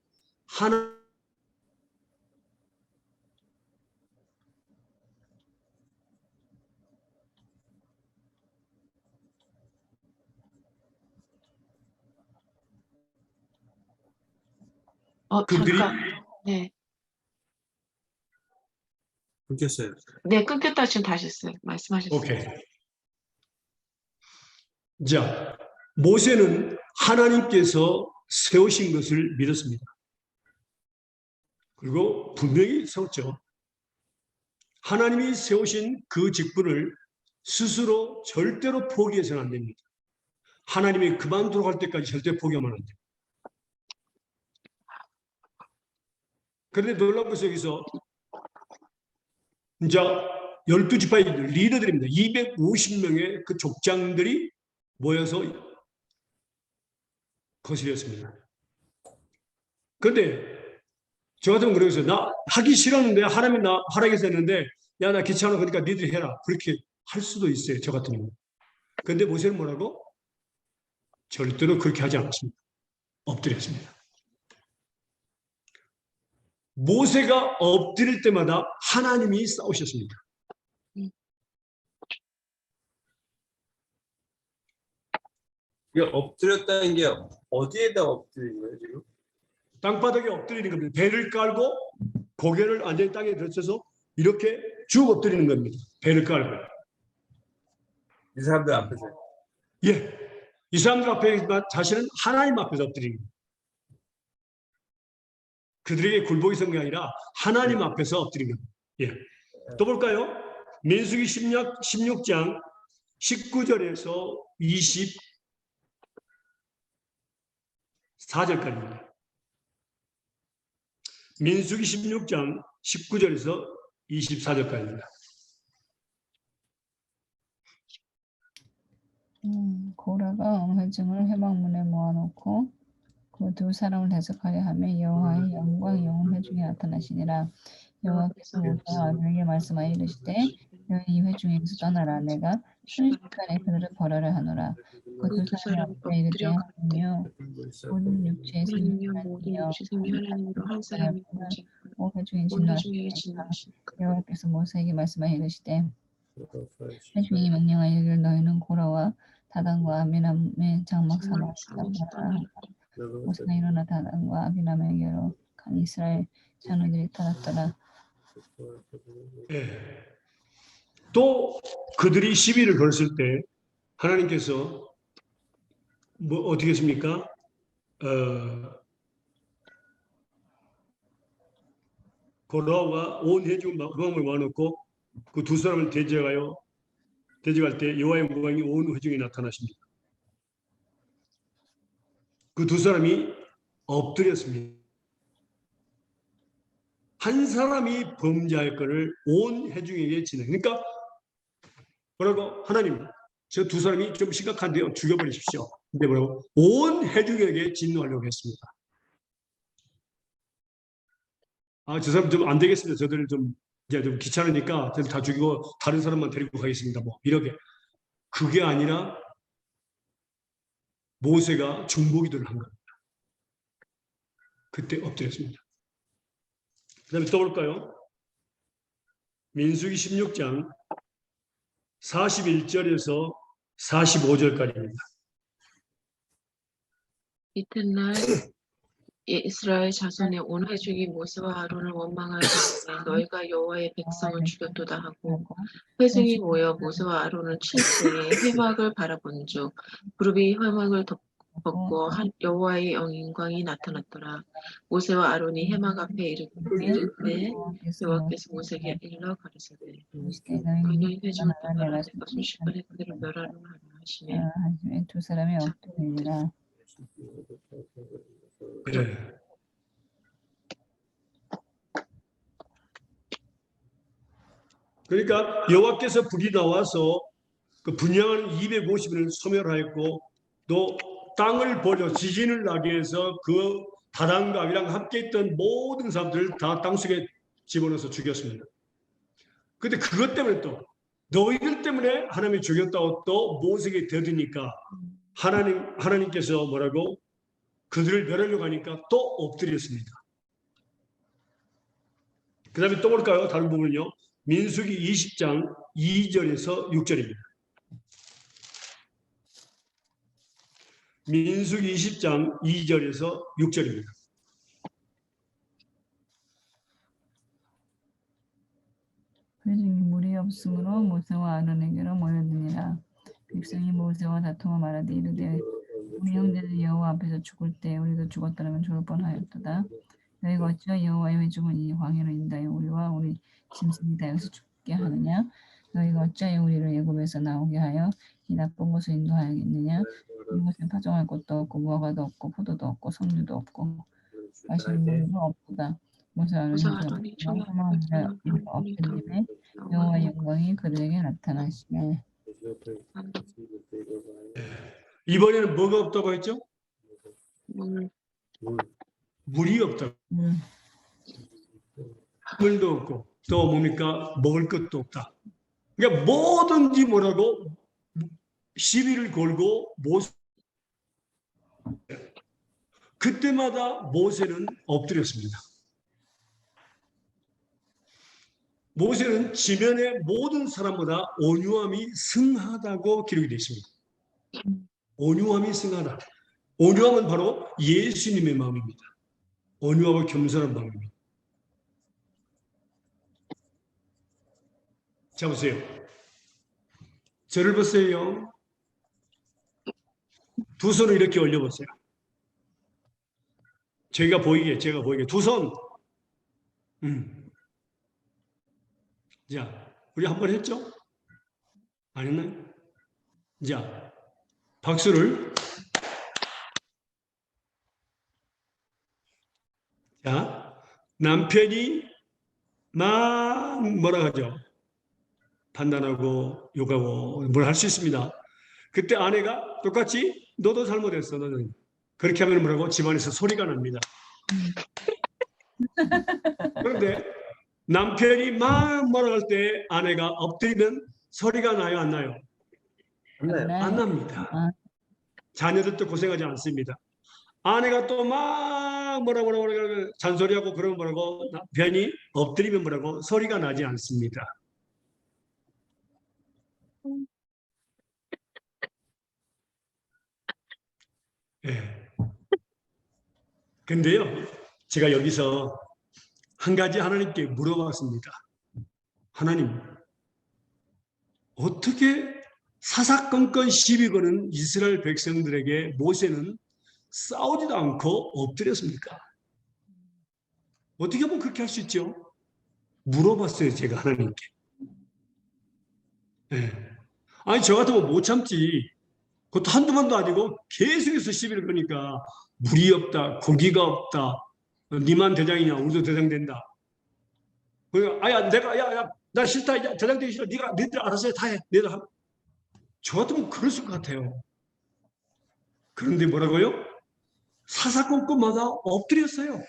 그들이 잠깐. 네. 끊겼어요. 네, 끊겼다 지금 다시 했어요. 말씀하셨어요. 오케이. 자, 모세는 하나님께서 세우신 것을 믿었습니다. 그리고 분명히 세웠죠. 하나님이 세우신 그 직분을 스스로 절대로 포기해서는 안 됩니다. 하나님이 그만두러 갈 때까지 절대 포기하면 안 돼요. 그런데 놀라운 것은 여기서 이제 12지파의 리더들입니다. 250명의 그 족장들이 모여서 거슬렸습니다. 그런데 저 같으면 그러겠어요. 나 하기 싫었는데 하나님이 나 하라고 했는데 야, 나 귀찮아. 그러니까 니들이 해라. 그렇게 할 수도 있어요. 저 같으면. 그런데 모세는 뭐라고? 절대로 그렇게 하지 않았습니다. 엎드렸습니다. 모세가 엎드릴 때마다 하나님이 싸우셨습니다. 이게 엎드렸다는 게 어디에다 엎드린 거예요, 지금? 땅바닥에 엎드리는 겁니다. 배를 깔고 고개를 완전히 땅에 들쳐서 이렇게 쭉 엎드리는 겁니다. 배를 깔고. 이 사람들 앞에서. 예. 이 사람들 앞에 자신은 하나님 앞에서 엎드리는 겁니다. 그들에게 굴복이 선 게 아니라 하나님 앞에서 엎드린 겁니다. 예. 또 볼까요? 민수기 16장 19절에서 24절까지입니다. 민수기 16장 19절에서 24절까지입니다. 고라가 회중을 회막문에 모아놓고 그 두 사람을 대적하려 하며 여호와의 영광이 온 회중에 나타나시니라. 여호와께서 모세와 아론에게 말씀하여 이르시되 너희 이 회중에게서 떠나라. 내가 순식간에 그들을 벌하려 하노라. 그 두 사람이 앞에 이르되 하나님이여 모든 육체의 생명이 모든 하나님이여 육체 생명 하나님으로 한 사람이 온 회중에 온 회중에게 진노하시니까 진노하시니까 여호와께서 모세에게 말씀하여 이르시되 회중이 명령하여 이르기를 너희는 고라와 다단과 아비람의 장막 산을 떠나라. 모세가 일어나 다단과 아비람에게로 간 이스라엘 장로들이 따랐더라. 예. 또 그들이 시비를 걸었을 때 하나님께서 뭐 어떻게 했습니까? 고라와 온 회중 마음을 모아놓고 그 두 사람을 대적할 때 여호와의 영광이 온 회중에 나타나십니다. 그 두 사람이 엎드렸습니다. 한 사람이 범죄할 것을 온 회중에게 지내. 그러니까 뭐라고? 하나님, 저 두 사람이 좀 심각한데요. 죽여버리십시오. 근데 뭐라고? 온 회중에게 진노하려고 했습니다. 아, 저 사람 좀 안 되겠습니다. 저들 좀 이제 좀 귀찮으니까 저들 다 죽이고 다른 사람만 데리고 가겠습니다. 뭐 이렇게. 그게 아니라 모세가 중보기도를 한 겁니다. 그때 엎드렸습니다. 그 다음에 또 볼까요? 민수기 16장 41절에서 45절까지입니다. 이튿날 이스라엘 자손의 온 회중이 모세와 아론을 원망하여 이르되 너희가 여호와의 백성을 죽였도다 하고 회중이 모여 모세와 아론을 칠 때에 회막을 바라본즉 무릎이 회막을 덮고 여호와의 영광이 나타났더라. 모세와 아론이 회막 앞에 이르되 여호와께서 모세에게 일러 가르치되 너희 회중을 떠나라. 내가 순식간에 그들을 멸하려 하라 하시매 두 사람이 엎드리니라. 네. 그러니까 여호와께서 불이 나와서 그 분양하는 250인을 소멸하였고 또 땅을 벌여 지진을 나게 해서 그 다단과 아비랑 함께 있던 모든 사람들을 다 땅속에 집어넣어서 죽였습니다. 근데 그것 때문에 또 너희들 때문에 하나님이 죽였다고 또 모세에게 대드니까 하나님께서 뭐라고? 그들을 멸하려고 하니까 또 엎드렸습니다. 그 다음에 또 볼까요? 다른 부분은요. 민수기 20장 2절에서 6절입니다. 민수기 20장 2절에서 6절입니다. 회중이 물이 없으므로 모세와 아론에게로 모여드니라. 백성이 모세와 다투어 말하되 이르되 우리 형제는 여호와 앞에서 죽을 때 우리도 죽었더라면 좋을 뻔하였도다. 너희가 어찌 여호와의 회중을 이 광야로 인도하여 우리와 우리 짐승이 다 여기서 죽게 하느냐? 너희가 어찌하여 우리를 애굽에서 나오게 하여 이 나쁜 곳을 인도하였느냐? 이곳에 파종할 곳도 없고 무화과도 없고 포도도 없고 석류도 없고 마시는 물도 없도다. 모세와 모사하더니 주여 형제가 엎드림에 여호와의 영광이 그들에게 나타나시네. 이번에는 뭐가 없다고 했죠? 물 물이 없다고. 물도 없고 또 뭡니까? 먹을 것도 없다. 그러니까 뭐든지 뭐라고 시비를 걸고 그때마다 모세는 엎드렸습니다. 모세는 지면의 모든 사람보다 온유함이 승하다고 기록이 되어 있습니다. 온유함이 승하다. 온유함은 바로 예수님의 마음입니다. 온유하고 겸손한 마음입니다. 자, 보세요. 저를 보세요. 두 손을 이렇게 올려보세요. 제가 보이게 두 손. 자, 우리 한 번 했죠? 안 했나요? 자, 박수를. 자, 남편이 막 뭐라 하죠? 판단하고 욕하고 뭘 할 수 있습니다. 그때 아내가 똑같이 너도 잘못했어. 너는 그렇게 하면 뭐라고? 집안에서 소리가 납니다. 그런데 남편이 막 뭐라 할 때 아내가 엎드리면 소리가 나요, 안 나요? 안 납니다. 자녀들도 고생하지 않습니다. 아내가 또 막 뭐라고 잔소리하고 그러면 뭐라고? 남편이 엎드리면 뭐라고? 소리가 나지 않습니다. 예. 근데요, 제가 여기서 한 가지 하나님께 물어봤습니다. 하나님, 어떻게 사사건건 시비 거는 이스라엘 백성들에게 모세는 싸우지도 않고 엎드렸습니까? 어떻게 하면 그렇게 할 수 있죠? 물어봤어요, 제가 하나님께. 네. 아니, 저 같으면 못 참지. 그것도 한두 번도 아니고 계속해서 시비를 거니까 물이 없다, 고기가 없다, 니만 대장이냐, 우리도 대장 된다. 그러니까, 나 싫다, 야, 대장 되기 싫어. 니들 알아서 다 해. 니들 하. 저 같으면 그랬을 것 같아요. 그런데 뭐라고요? 사사건건마다 엎드렸어요.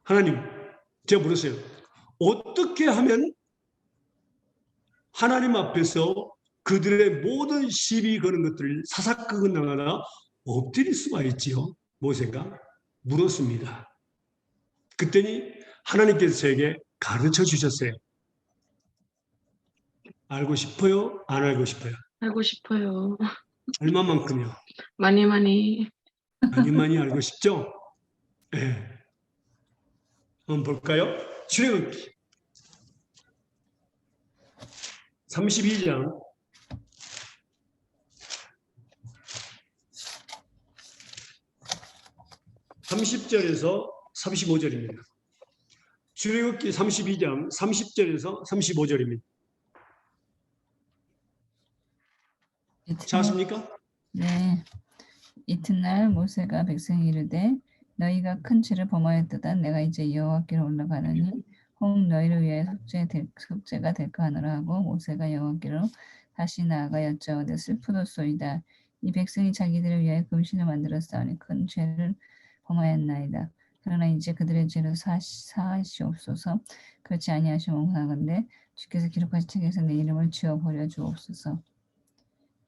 하나님, 제가 물었어요. 어떻게 하면 하나님 앞에서 그들의 모든 시비 거는 것들을 사사건건 나가다 엎드릴 수가 있지요? 모세가 물었습니다. 그때니 하나님께서 저에게 가르쳐 주셨어요. 알고 싶어요? 안 알고 싶어요? 알고 싶어요. 얼마만큼요? 많이 많이 알고 싶죠? 네. 한번 볼까요? 출애굽기 32장 30절에서 35절입니다. 출애굽기 32장 30절에서 35절입니다. 찾았습니까? 네. 이튿날 모세가 백성이 이르되 너희가 큰 죄를 범하였도다. 내가 이제 여호와께로 올라가느니 혹 너희를 위하여 속죄가 될까 하노라 하고 모세가 여호와께로 다시 나아가 여짜오되 슬프도소이다. 이 백성이 자기들을 위하여 금신을 만들었사오니 큰 죄를 범하였나이다. 그러나 이제 그들의 죄를 사하시옵소서. 그렇지 아니하시면 원하건대 주께서 기록하신 책에서 내 이름을 지워버려 주옵소서.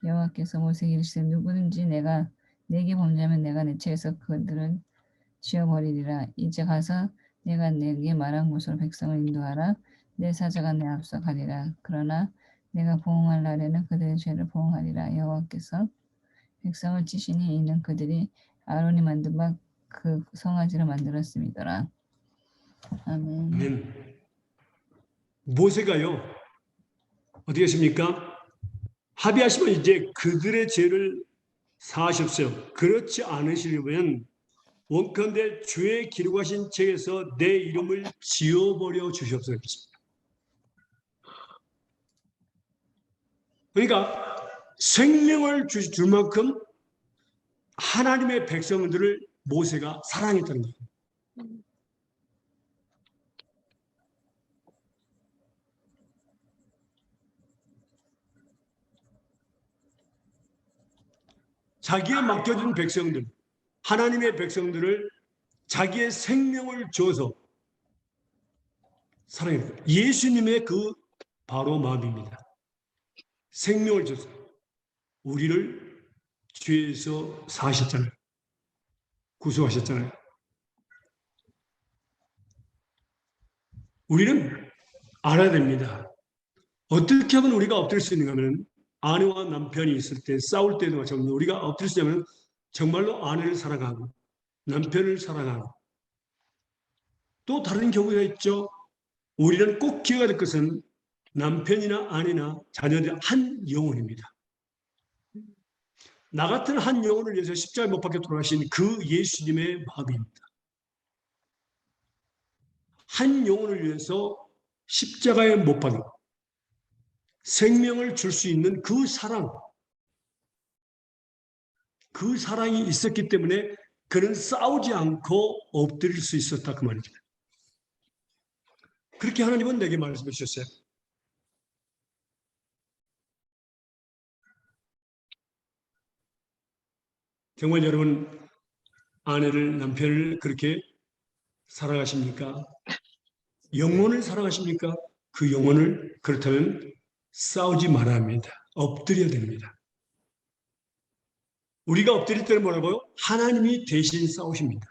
여호와께서 모세에게 이르시되 누구든지 내게 범죄하면 내가 내 책에서 그들을 지워버리리라. 이제 가서 내가 내게 말한 곳으로 백성을 인도하라. 내 사자가 내 앞서 가리라. 그러나 내가 보응할 날에는 그들의 죄를 보응하리라. 여호와께서 백성을 치시니 이는 그들이 아론이 만든 바 그 성아지를 만들었음이더라. 아멘. 아멘. 모세가요, 어떻게 했습니까? 합의하시면 이제 그들의 죄를 사하십시오. 그렇지 않으시려면 원컨대 주의 기록하신 책에서 내 이름을 지워버려 주시옵소서. 그러니까 생명을 줄 만큼 하나님의 백성들을 모세가 사랑했다는 거예요. 자기에 맡겨진 백성들, 하나님의 백성들을 자기의 생명을 줘서 사랑했어요. 예수님의 그 바로 마음입니다. 생명을 줘서 우리를 죄에서 사하셨잖아요. 구속하셨잖아요. 우리는 알아야 됩니다. 어떻게 하면 우리가 엎드릴 수 있는가 하면 아내와 남편이 있을 때 싸울 때도 마찬가지로 우리가 엎드릴 수 있냐면 정말로 아내를 사랑하고 남편을 사랑하고 또 다른 경우가 있죠. 우리는 꼭 기억해야 될 것은 남편이나 아내나 자녀들 한 영혼입니다. 나 같은 한 영혼을 위해서 십자가에 못 박혀 돌아가신 그 예수님의 마음입니다. 한 영혼을 위해서 십자가에 못 박혀 생명을 줄 수 있는 그 사랑, 그 사랑이 있었기 때문에 그는 싸우지 않고 엎드릴 수 있었다 그 말입니다. 그렇게 하나님은 내게 말씀해 주셨어요. 정말 여러분 아내를 남편을 그렇게 사랑하십니까? 영혼을 사랑하십니까? 그 영혼을 그렇다면 싸우지 말아야 합니다. 엎드려야 됩니다. 우리가 엎드릴 때는 뭐라고요? 하나님이 대신 싸우십니다.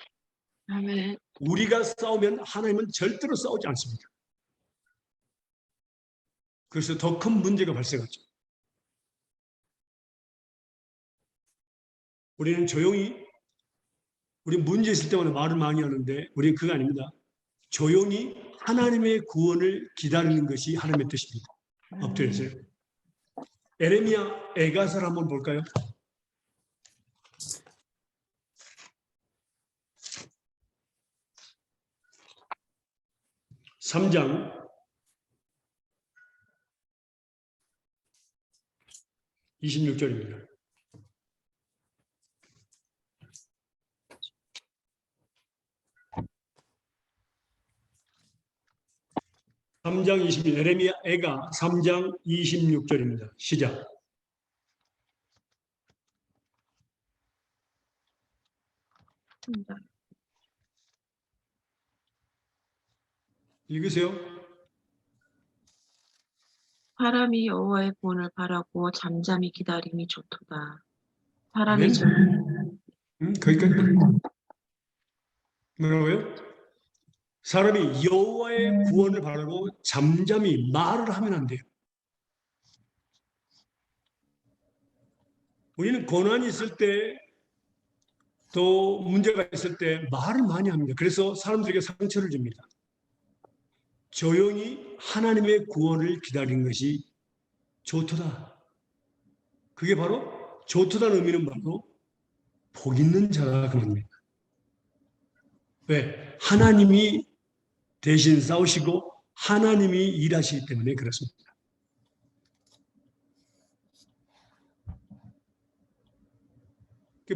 아멘. 우리가 싸우면 하나님은 절대로 싸우지 않습니다. 그래서 더 큰 문제가 발생하죠. 우리는 조용히 우리 문제 있을 때마다 말을 많이 하는데 우리는 그거 아닙니다. 조용히 하나님의 구원을 기다리는 것이 하나님의 뜻입니다. 엎드려서요. 에레미야 에가서를 한번 볼까요? 3장 26절입니다. 3장 26절 에레미야 애가 3장 26절입니다. 시작. 읽으세요. 사람이 여호와의 구원을 바라고 잠잠히 기다림이 좋도다. 사람이 아멘. 거기까지. 뭐라고요? 사람이 여호와의 구원을 바라고 잠잠히 말을 하면 안 돼요. 우리는 고난이 있을 때 또 문제가 있을 때 말을 많이 합니다. 그래서 사람들에게 상처를 줍니다. 조용히 하나님의 구원을 기다리는 것이 좋도다. 그게 바로 좋도다는 의미는 바로 복 있는 자가 그 말입니다. 왜? 하나님이 대신 싸우시고 하나님이 일하시기 때문에 그렇습니다.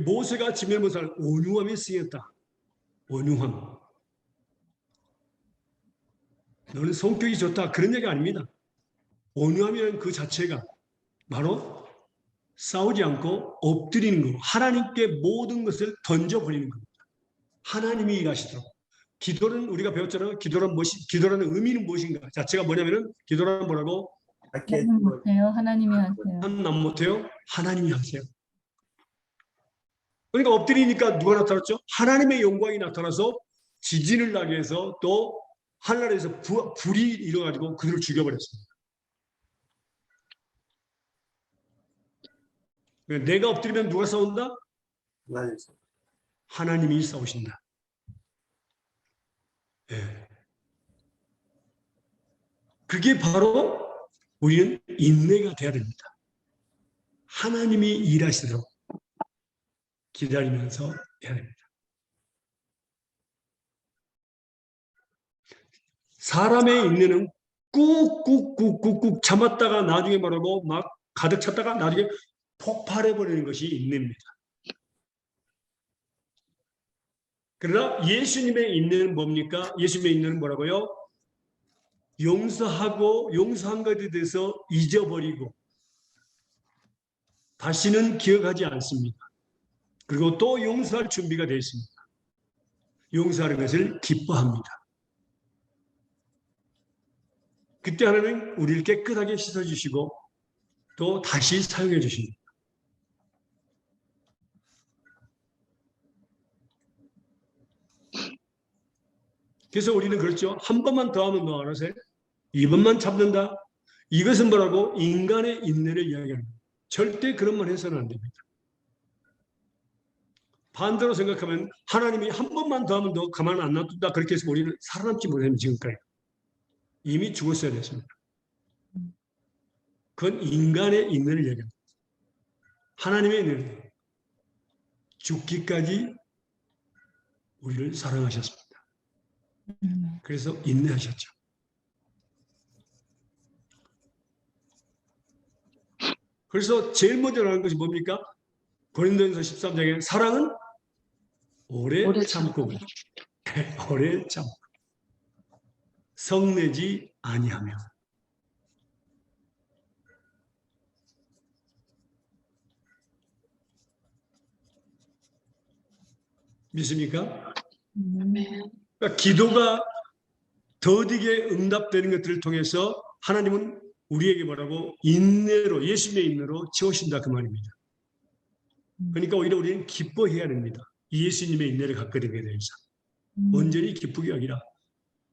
모세가 지면모사를 온유함에 쓰였다. 온유함. 너는 성격이 좋다. 그런 얘기 아닙니다. 온유함이라는 그 자체가 바로 싸우지 않고 엎드리는 거. 하나님께 모든 것을 던져버리는 겁니다. 하나님이 일하시도록. 기도는 우리가 배웠잖아요. 기도라는 의미는 무엇인가? 자체가 뭐냐면은 기도라는 뭐라고? 하나님 못해요. 하나님이 하세요. 난 못해요. 하나님이 하세요. 그러니까 엎드리니까 누가 나타났죠? 하나님의 영광이 나타나서 지진을 나게 해서 또 하늘에서 불이 일어가지고 그들을 죽여버렸습니다. 내가 엎드리면 누가 싸운다? 하나님이 싸우신다. 네. 그게 바로 우리는 인내가 돼야 됩니다. 하나님이 일하시도록 기다리면서 해야 됩니다. 사람의 인내는 꾹꾹꾹꾹꾹 참았다가 나중에 말하고 막 가득 찼다가 나중에 폭발해버리는 것이 인내입니다. 그러나 예수님의 인내는 뭡니까? 예수님의 인내는 뭐라고요? 용서하고 용서한 것에 대해서 잊어버리고 다시는 기억하지 않습니다. 그리고 또 용서할 준비가 되어 있습니다. 용서하는 것을 기뻐합니다. 그때 하나님은 우리를 깨끗하게 씻어주시고 또 다시 사용해 주십니다. 그래서 우리는 그렇죠. 한 번만 더 하면 너 알아서 해. 2번만 참는다. 이것은 뭐라고? 인간의 인내를 이야기합니다. 절대 그런 말 해서는 안 됩니다. 반대로 생각하면 하나님이 한 번만 더 하면 너 가만 안 놔둔다. 그렇게 해서 우리는 살아남지 못했는 지금까지. 이미 죽었어야 됐습니다. 그건 인간의 인내를 이야기합니다. 하나님의 인내는 죽기까지 우리를 사랑하셨습니다. 그래서 인내하셨죠. 그래서 제일 먼저 나오는 것이 뭡니까? 고린도전서 13장에 사랑은 오래 참고 오래 참고 성내지 아니하며. 믿습니까? 그러니까 기도가 더디게 응답되는 것들을 통해서 하나님은 우리에게 뭐라고? 인내로, 예수님의 인내로 채우신다 그 말입니다. 그러니까 오히려 우리는 기뻐해야 됩니다. 예수님의 인내를 갖게 되게 되어서 온전히 기쁘게 여기라.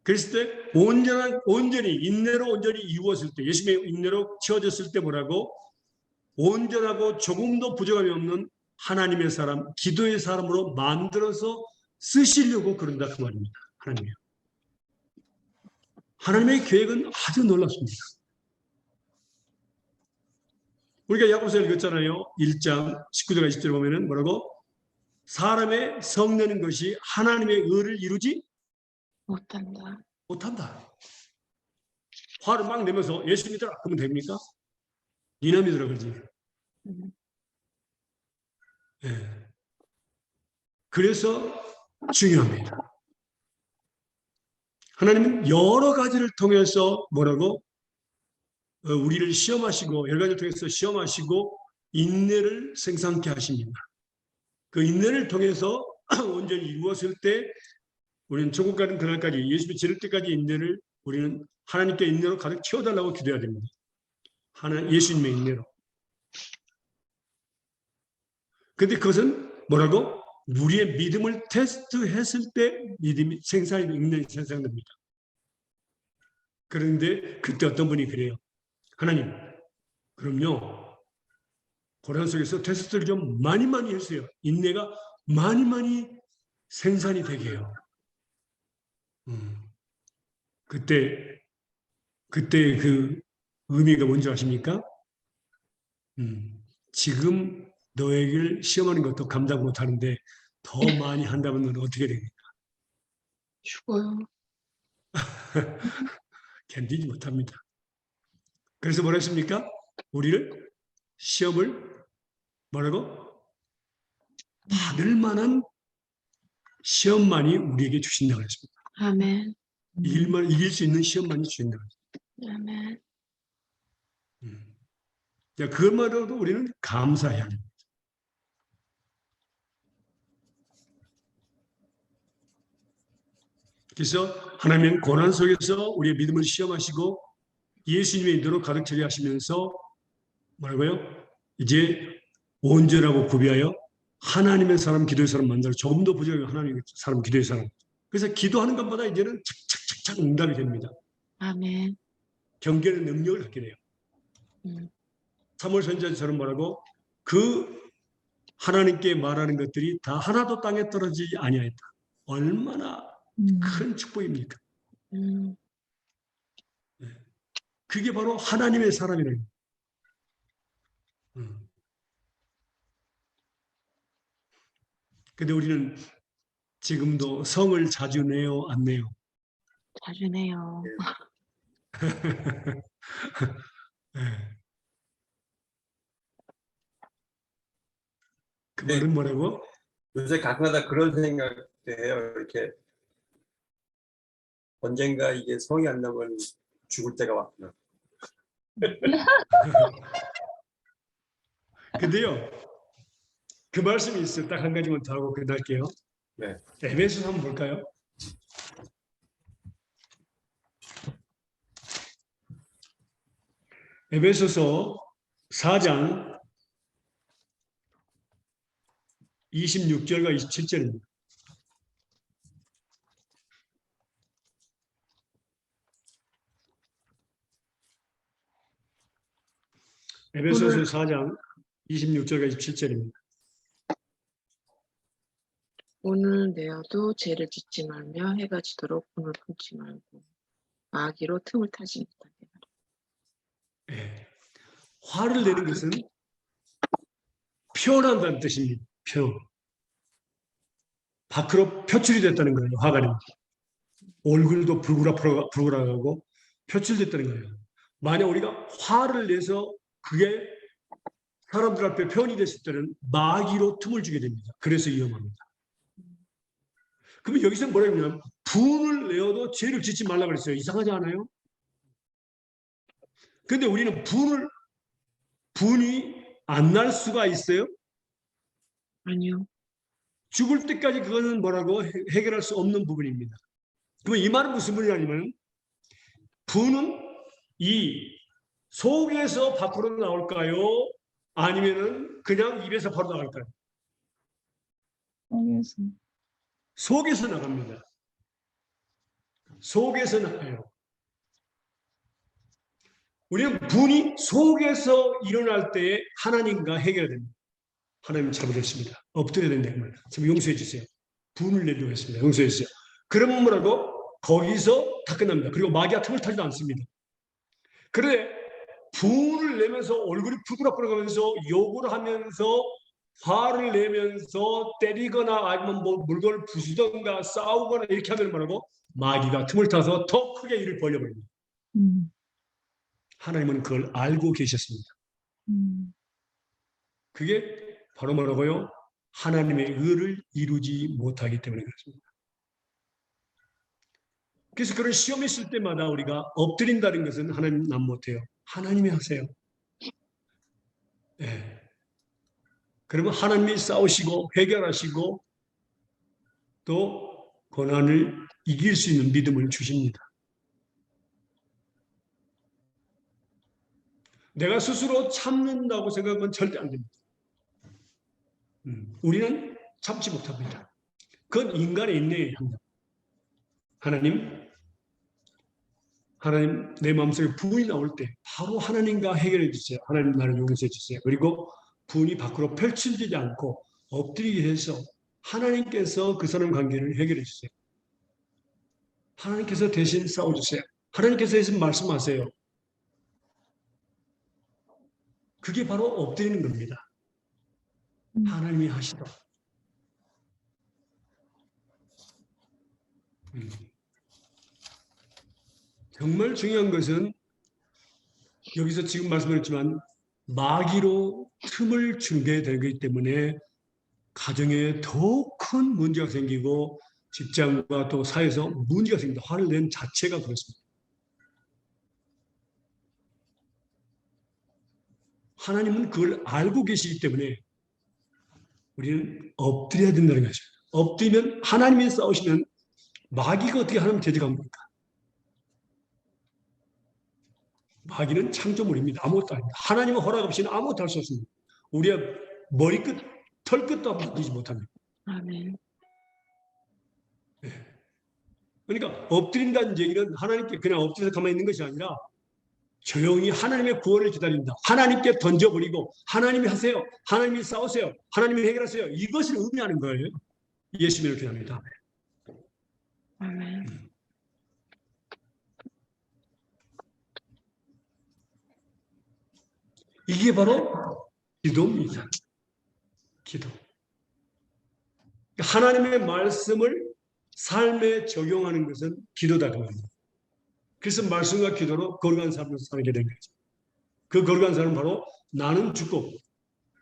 그랬을 때 온전히 인내로 온전히 이루었을 때, 예수님의 인내로 채워졌을 때 뭐라고? 온전하고 조금도 부족함이 없는 하나님의 사람, 기도의 사람으로 만들어서 쓰시려고 그런다 그 말입니다. 하나님이요. 하나님의 계획은 아주 놀랍습니다. 우리가 야고보서 읽었잖아요. 1장 19절 20절에 보면은 뭐라고? 사람의 성내는 것이 하나님의 의를 이루지 못한다. 화를 막 내면서 예수 믿으라 그러면 됩니까? 니나 믿으라 그러지. 네. 그래서 중요합니다. 하나님은 여러 가지를 통해서 뭐라고? 우리를 시험하시고 여러 가지를 통해서 시험하시고 인내를 생산케 하십니다. 그 인내를 통해서 온전히 이루었을 때 우리는 천국 가는 그날까지 예수님이 지를 때까지 인내를 우리는 하나님께 인내로 가득 채워달라고 기도해야 됩니다. 예수님의 인내로. 그런데 그것은 뭐라고? 우리의 믿음을 테스트했을 때 믿음이 인내가 생산됩니다. 그런데 그때 어떤 분이 그래요. 하나님, 그럼요. 고난 속에서 테스트를 좀 많이 해주세요. 인내가 많이 생산이 되게 해요. 그때 그 의미가 뭔지 아십니까? 지금 너에게 시험하는 것도 감당 못하는데 더 많이 한다면 너는 어떻게 됩니까? 죽어요. 견디지 못합니다. 그래서 뭐라 했습니까? 우리를 시험을 뭐라고? 받을 만한 시험만이 우리에게 주신다고 했습니다. 아멘. 이길 수 있는 시험만이 주신다고 했습니다. 아멘. 그것만으로도 우리는 감사해야 합니다. 그래서 하나님은 고난 속에서 우리의 믿음을 시험하시고 예수님의 인도로 가득 차게 하시면서 뭐라고요? 이제 온전하고 구비하여 하나님의 사람, 기도의 사람 만들어 조금 더 부족하게 하나님의 사람, 기도의 사람. 그래서 기도하는 것보다 이제는 착착착착 응답이 됩니다. 아멘. 경계는 능력을 갖게 돼요. 사무엘 선지자처럼 뭐라고? 그 하나님께 말하는 것들이 다 하나도 땅에 떨어지지 아니하였다. 얼마나 큰 축복입니까? 그게 바로 하나님의 사람이라는 거예요. 근데 우리는 지금도 성을 자주 내요, 안 내요? 자주 내요. 예. 그 네. 말은 뭐라고? 요새 가끔가다 그런 생각도 해요. 이렇게 언젠가 이게 성이 안 나면 죽을 때가 왔구나. 근데요, 그 말씀이 있어요. 딱 한 가지만 더 하고 끝날게요. 네. 에베소서 한번 볼까요? 에베소서 4장 26절과 27절입니다. 에베소서 4장 26절과 27절입니다. 오늘 내어도 죄를 짓지 말며 해가 지도록 분을 품지 말고 마귀로 틈을 타지 못하게 하라. 예. 화를 내는 것은 표현한다는 뜻입니다. 표현. 밖으로 표출이 됐다는 거예요. 화가 나면. 얼굴도 불그락불그락하고 표출됐다는 거예요. 만약 우리가 화를 내서 그게 사람들 앞에 표현이 됐을 때는 마귀로 틈을 주게 됩니다. 그래서 위험합니다. 그러면 여기서 뭐라 했냐면 분을 내어도 죄를 짓지 말라고 그랬어요. 이상하지 않아요? 근데 우리는 분이 안 날 수가 있어요? 아니요. 죽을 때까지 그거는 뭐라고 해결할 수 없는 부분입니다. 그러면 이 말은 무슨 말이냐면 분은 이 속에서 밖으로 나올까요? 아니면은 그냥 입에서 바로 나갈까요? 속에서. 속에서 나갑니다. 속에서 나가요. 우리는 분이 속에서 일어날 때에 하나님과 해결됩니다. 하나님 잘못했습니다. 엎드려야 된다. 참 용서해 주세요. 분을 내려고 했습니다. 용서해 주세요. 그러면 뭐라고? 거기서 다 끝납니다. 그리고 마귀가 틈을 타지도 않습니다. 그런데 분을 내면서 얼굴이 푸그락부락하면서 욕을 하면서 화를 내면서 때리거나 아니면 뭐 물건을 부수던가 싸우거나 이렇게 하면 뭐라고? 마귀가 틈을 타서 더 크게 일을 벌려버립니다. 하나님은 그걸 알고 계셨습니다. 그게 바로 뭐라고요? 하나님의 의를 이루지 못하기 때문에 그렇습니다. 그래서 그런 시험이 있을 때마다 우리가 엎드린다는 것은 하나님 난 못해요. 하나님이 하세요. 네. 그러면 하나님이 싸우시고 해결하시고 또 고난을 이길 수 있는 믿음을 주십니다. 내가 스스로 참는다고 생각하면 절대 안 됩니다. 우리는 참지 못합니다. 그건 인간의 인내의 한다. 하나님 내 마음속에 분이 나올 때 바로 하나님과 해결해 주세요. 하나님 나를 용서해 주세요. 그리고 분이 밖으로 펼쳐지지 않고 엎드리게 해서 하나님께서 그 사람 관계를 해결해 주세요. 하나님께서 대신 싸워주세요. 하나님께서 대신 말씀하세요. 그게 바로 엎드리는 겁니다. 하나님이 하시다. 정말 중요한 것은 여기서 지금 말씀드렸지만 마귀로 틈을 주게 되기 때문에 가정에 더 큰 문제가 생기고 직장과 또 사회에서 문제가 생깁니다. 화를 낸 자체가 그렇습니다. 하나님은 그걸 알고 계시기 때문에 우리는 엎드려야 된다는 것입니다. 엎드리면 하나님이 싸우시면 마귀가 어떻게 하나님 대적합니까? 마귀는 창조물입니다. 아무것도 아닙니다. 하나님의 허락 없이는 아무것도 할 수 없습니다. 우리의 머리끝, 털끝도 바꾸지 못합니다. 아멘. 그러니까 엎드린다는 얘기는 하나님께 그냥 엎드려서 가만히 있는 것이 아니라 조용히 하나님의 구원을 기다린다. 하나님께 던져버리고 하나님이 하세요. 하나님이 싸우세요. 하나님이 해결하세요. 이것을 의미하는 거예요. 예수 믿을 기도합니다. 아멘. 이게 바로 기도입니다. 기도. 하나님의 말씀을 삶에 적용하는 것은 기도다 그 말입니다. 그래서 말씀과 기도로 거룩한 삶을 살게 된 거죠. 그 거룩한 삶은 바로 나는 죽고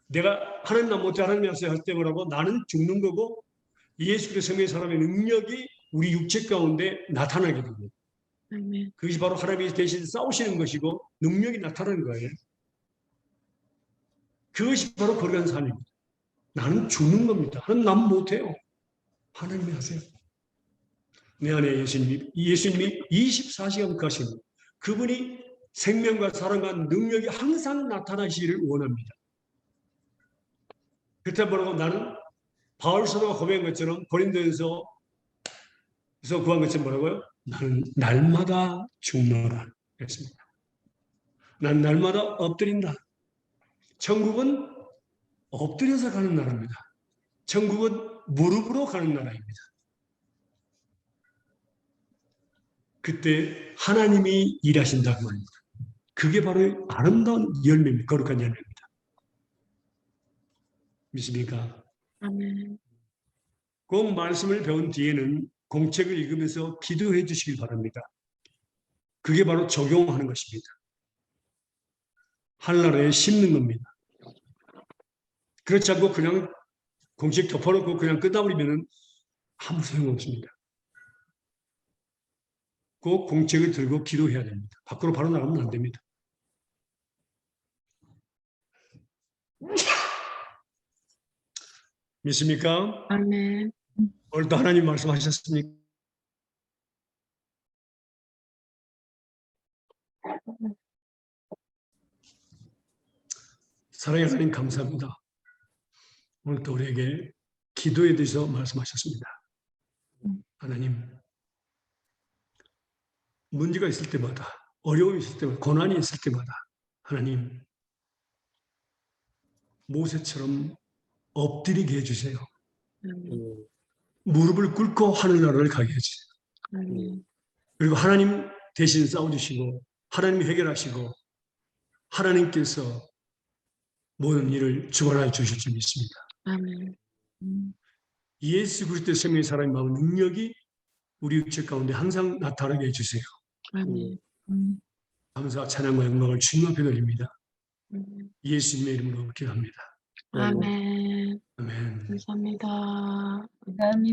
내가 하나님 나 못해 하나님 하세요 할 때 뭐라고 나는 죽는 거고 예수 그리스도의 사람의 능력이 우리 육체 가운데 나타나게 됩니다. 아멘. 그것이 바로 하나님이 대신 싸우시는 것이고 능력이 나타나는 거예요. 그것이 바로 거룩한 삶입니다. 나는 죽는 겁니다. 하나님 난 못해요. 하나님이 하세요. 내 안에 예수님이 24시간 가시는 그분이 생명과 사랑과 능력이 항상 나타나시기를 원합니다. 그때 뭐라고 나는 바울 사도가 고백한 것처럼 고린도에서 구한 것처럼 뭐라고요? 나는 날마다 죽노라 했습니다. 난 날마다 엎드린다. 천국은 엎드려서 가는 나라입니다. 천국은 무릎으로 가는 나라입니다. 그때 하나님이 일하신다고 말입니다. 그게 바로 아름다운 열매입니다. 거룩한 열매입니다. 믿습니까? 아멘. 그 말씀을 배운 뒤에는 공책을 읽으면서 기도해 주시길 바랍니다. 그게 바로 적용하는 것입니다. 하늘나라에 심는 겁니다. 그렇지 않고 그냥 공책 덮어놓고 그냥 끝나버리면 아무 소용없습니다. 그 공책을 들고 기도해야 됩니다. 밖으로 바로 나가면 안 됩니다. 믿습니까? 아멘. 오늘도 하나님 말씀하셨습니까? 사랑하는 하나님 감사합니다. 오늘도 우리에게 기도에 대해서 말씀하셨습니다. 하나님, 문제가 있을 때마다, 어려움이 있을 때마다, 고난이 있을 때마다 하나님, 모세처럼 엎드리게 해주세요. 아멘. 무릎을 꿇고 하늘나라를 가게 해주세요. 아멘. 그리고 하나님 대신 싸워주시고 하나님이 해결하시고 하나님께서 모든 일을 주관하여 주실 줄 믿습니다. 아멘. 예수 그리스도의 생명이 살아있는 마음 능력이 우리 육체 가운데 항상 나타나게 해주세요. 아멘. 감사 찬양과 영광을 주님 앞에 돌립니다. 아멘. 예수님의 이름으로 기도합니다. 아멘. 아멘. 감사합니다. 감사합니다.